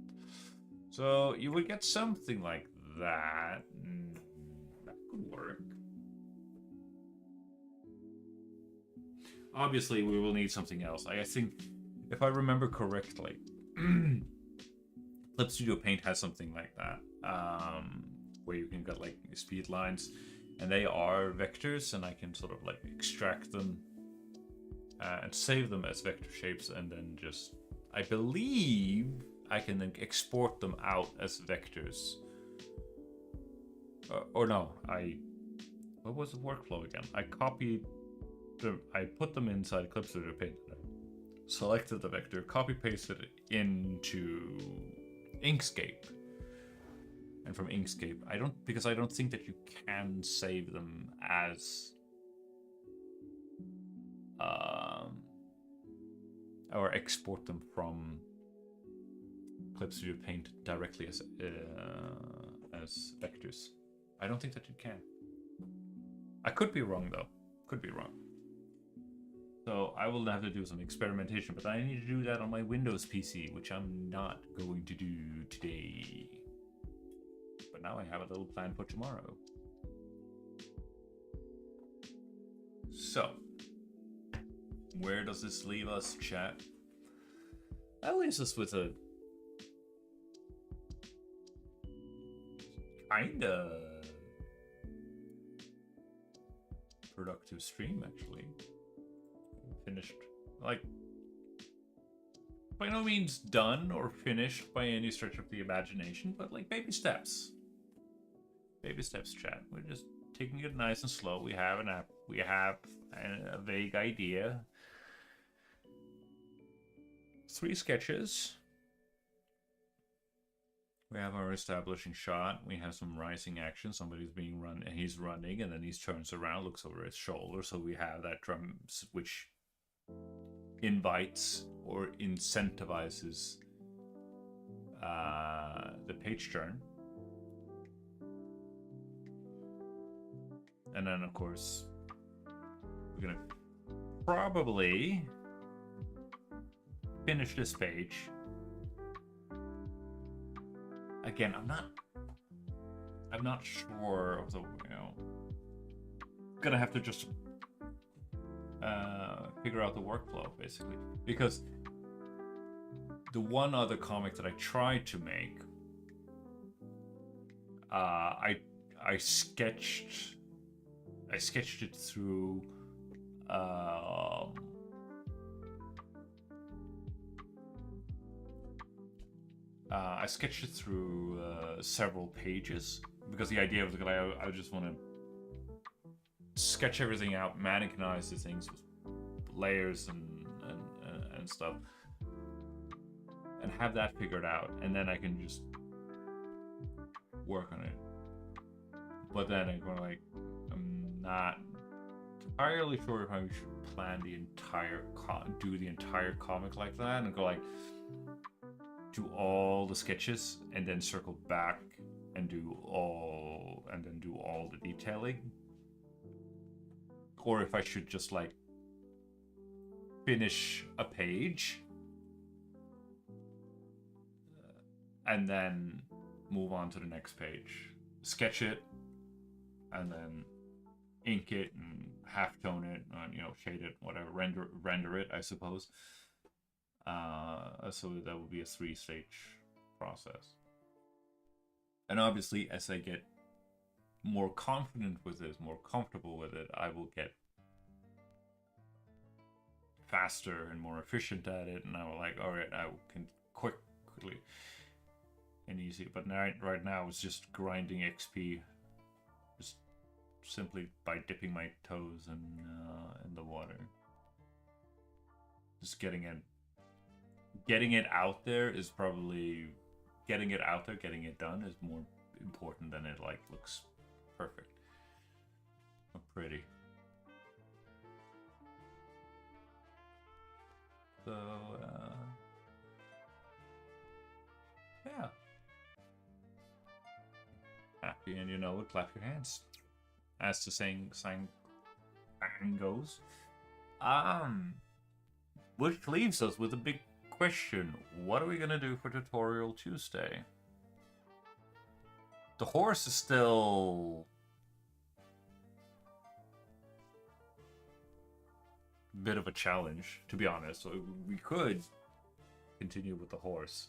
So you would get something like that. That could work. Obviously, we will need something else. I think, if I remember correctly, Clip Studio Paint has something like that, where you can get like speed lines, and they are vectors, and I can sort of like extract them and save them as vector shapes, and then just, I believe I can then export them out as vectors. Or no, what was the workflow again? I copied them, I put them inside Clip Studio Paint, selected the vector, copy pasted it into Inkscape. And from Inkscape, because I don't think that you can save them as or export them from Clip Studio Paint directly as vectors. I don't think that you can. I could be wrong though. Could be wrong. So I will have to do some experimentation, but I need to do that on my Windows PC, which I'm not going to do today. But now I have a little plan for tomorrow. So, where does this leave us, chat? That leaves us with a kinda productive stream, actually. Finished, like, by no means done or finished by any stretch of the imagination, but like baby steps. Baby steps, chat. We're just taking it nice and slow. We have an app. We have a vague idea. 3 sketches. We have our establishing shot. We have some rising action. Somebody's being run, and he's running, and then he turns around, looks over his shoulder. So we have that drum, which invites or incentivizes the page turn. And then, of course, we're gonna probably finish this page. Again, I'm not sure of the, gonna have to just figure out the workflow, basically, because the one other comic that I tried to make, I sketched it through several pages, because the idea was like I just want to sketch everything out, mannequinize the things with layers and stuff, and have that figured out, and then I can just work on it. But then I'm not entirely sure if I should plan the entire do the entire comic like that, and go like do all the sketches and then circle back and do all the detailing, or if I should just like finish a page and then move on to the next page, sketch it, and then ink it and halftone it, shade it, whatever, render it, I suppose. So that will be a 3-stage process. And obviously, as I get more confident with this, more comfortable with it, I will get faster and more efficient at it, and I will like, all right, I can quickly and easy. But right now it's just grinding XP, just simply by dipping my toes in the water. Just getting it out there is probably getting it out there, getting it done is more important than it like looks perfect or pretty. So yeah, happy, and you know, clap your hands, as the saying goes. Which leaves us with a big question: what are we gonna do for Tutorial Tuesday? The horse is still a bit of a challenge, to be honest. So we could continue with the horse,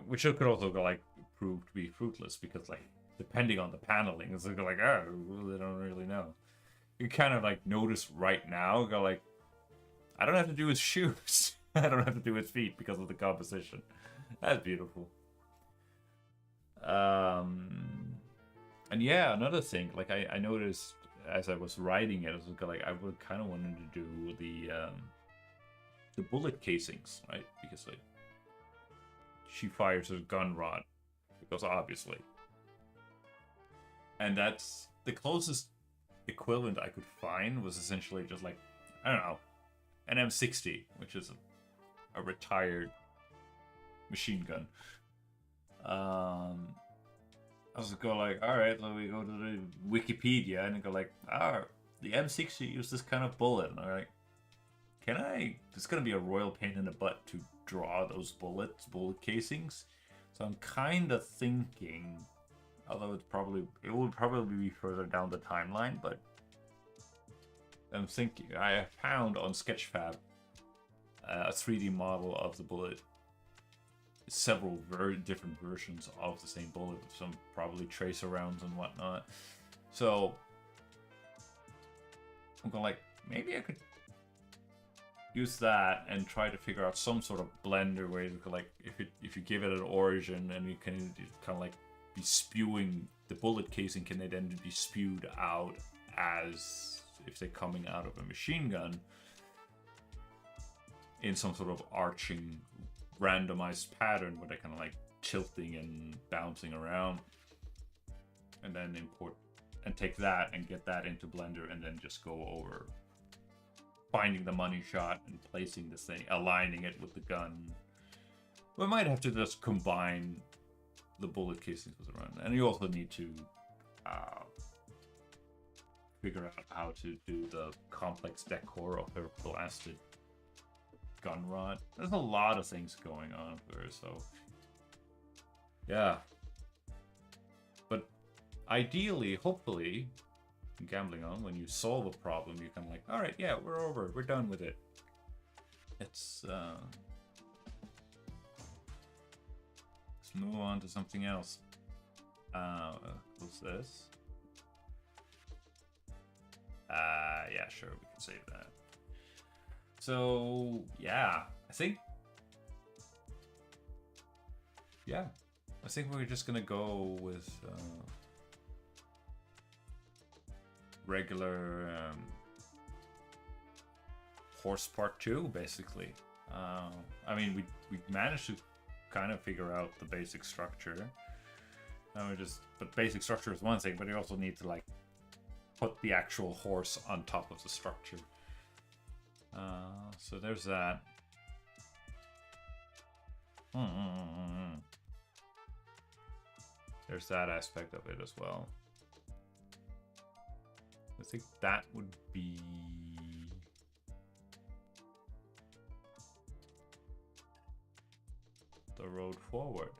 which could also like prove to be fruitless, because like depending on the paneling, it's like oh, they don't really know. You kind of like notice right now, go like, I don't have to do his shoes. I don't have to do his feet because of the composition. That's beautiful. And yeah, another thing, like I noticed as I was writing it, I was like I would kind of wanted to do the bullet casings, right? Because like she fires a gun rod, because obviously, and that's the closest equivalent I could find was essentially just like, I don't know, an M60, which is a retired machine gun. I was go like, all right, so we go to the Wikipedia and go like, the M60 used this kind of bullet, and I'm like, can I? It's gonna be a royal pain in the butt to draw those bullet casings. So I'm kind of thinking, although it would probably be further down the timeline, but I'm thinking I found on Sketchfab a 3D model of the bullet, several very different versions of the same bullet, some probably tracer rounds and whatnot. So I'm going like, maybe I could use that and try to figure out some sort of blender where you could like, if you give it an origin and you can kind of like be spewing the bullet casing, can they then be spewed out as if they're coming out of a machine gun in some sort of arching randomized pattern where they're kind of like tilting and bouncing around, and then import and take that and get that into Blender and then just go over finding the money shot and placing this thing, aligning it with the gun. We might have to just combine the bullet casings with the run, and you also need to figure out how to do the complex decor of her blasted gun rod. There's a lot of things going on there, so yeah. But ideally, hopefully, gambling on, when you solve a problem, you can like, all right, yeah, we're done with it. It's let's move on to something else. What's this? Yeah, sure, we can save that. So yeah, I think we're just gonna go with regular horse part 2, basically. I mean, we managed to kind of figure out the basic structure. But basic structure is one thing, but you also need to like put the actual horse on top of the structure. So there's that. There's that aspect of it as well. I think that would be the road forward.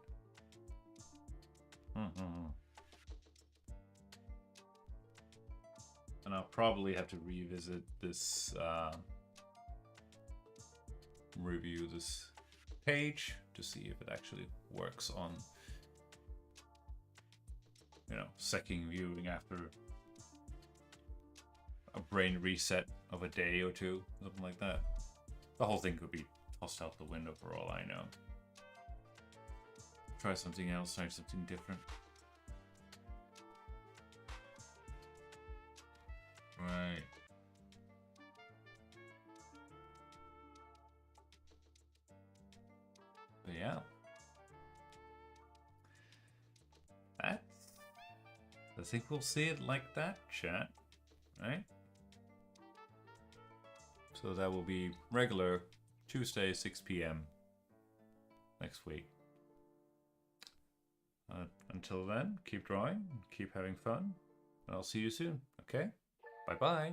And I'll probably have to revisit this, review this page to see if it actually works on, you know, second viewing after a brain reset of a day or two, something like that. The whole thing could be tossed out the window for all I know. Try something else, try something different. Right. But yeah. I think we'll see it like that, chat. Right? So that will be regular Tuesday, 6 p.m. next week. Until then, keep drawing, keep having fun, and I'll see you soon, okay? Bye-bye!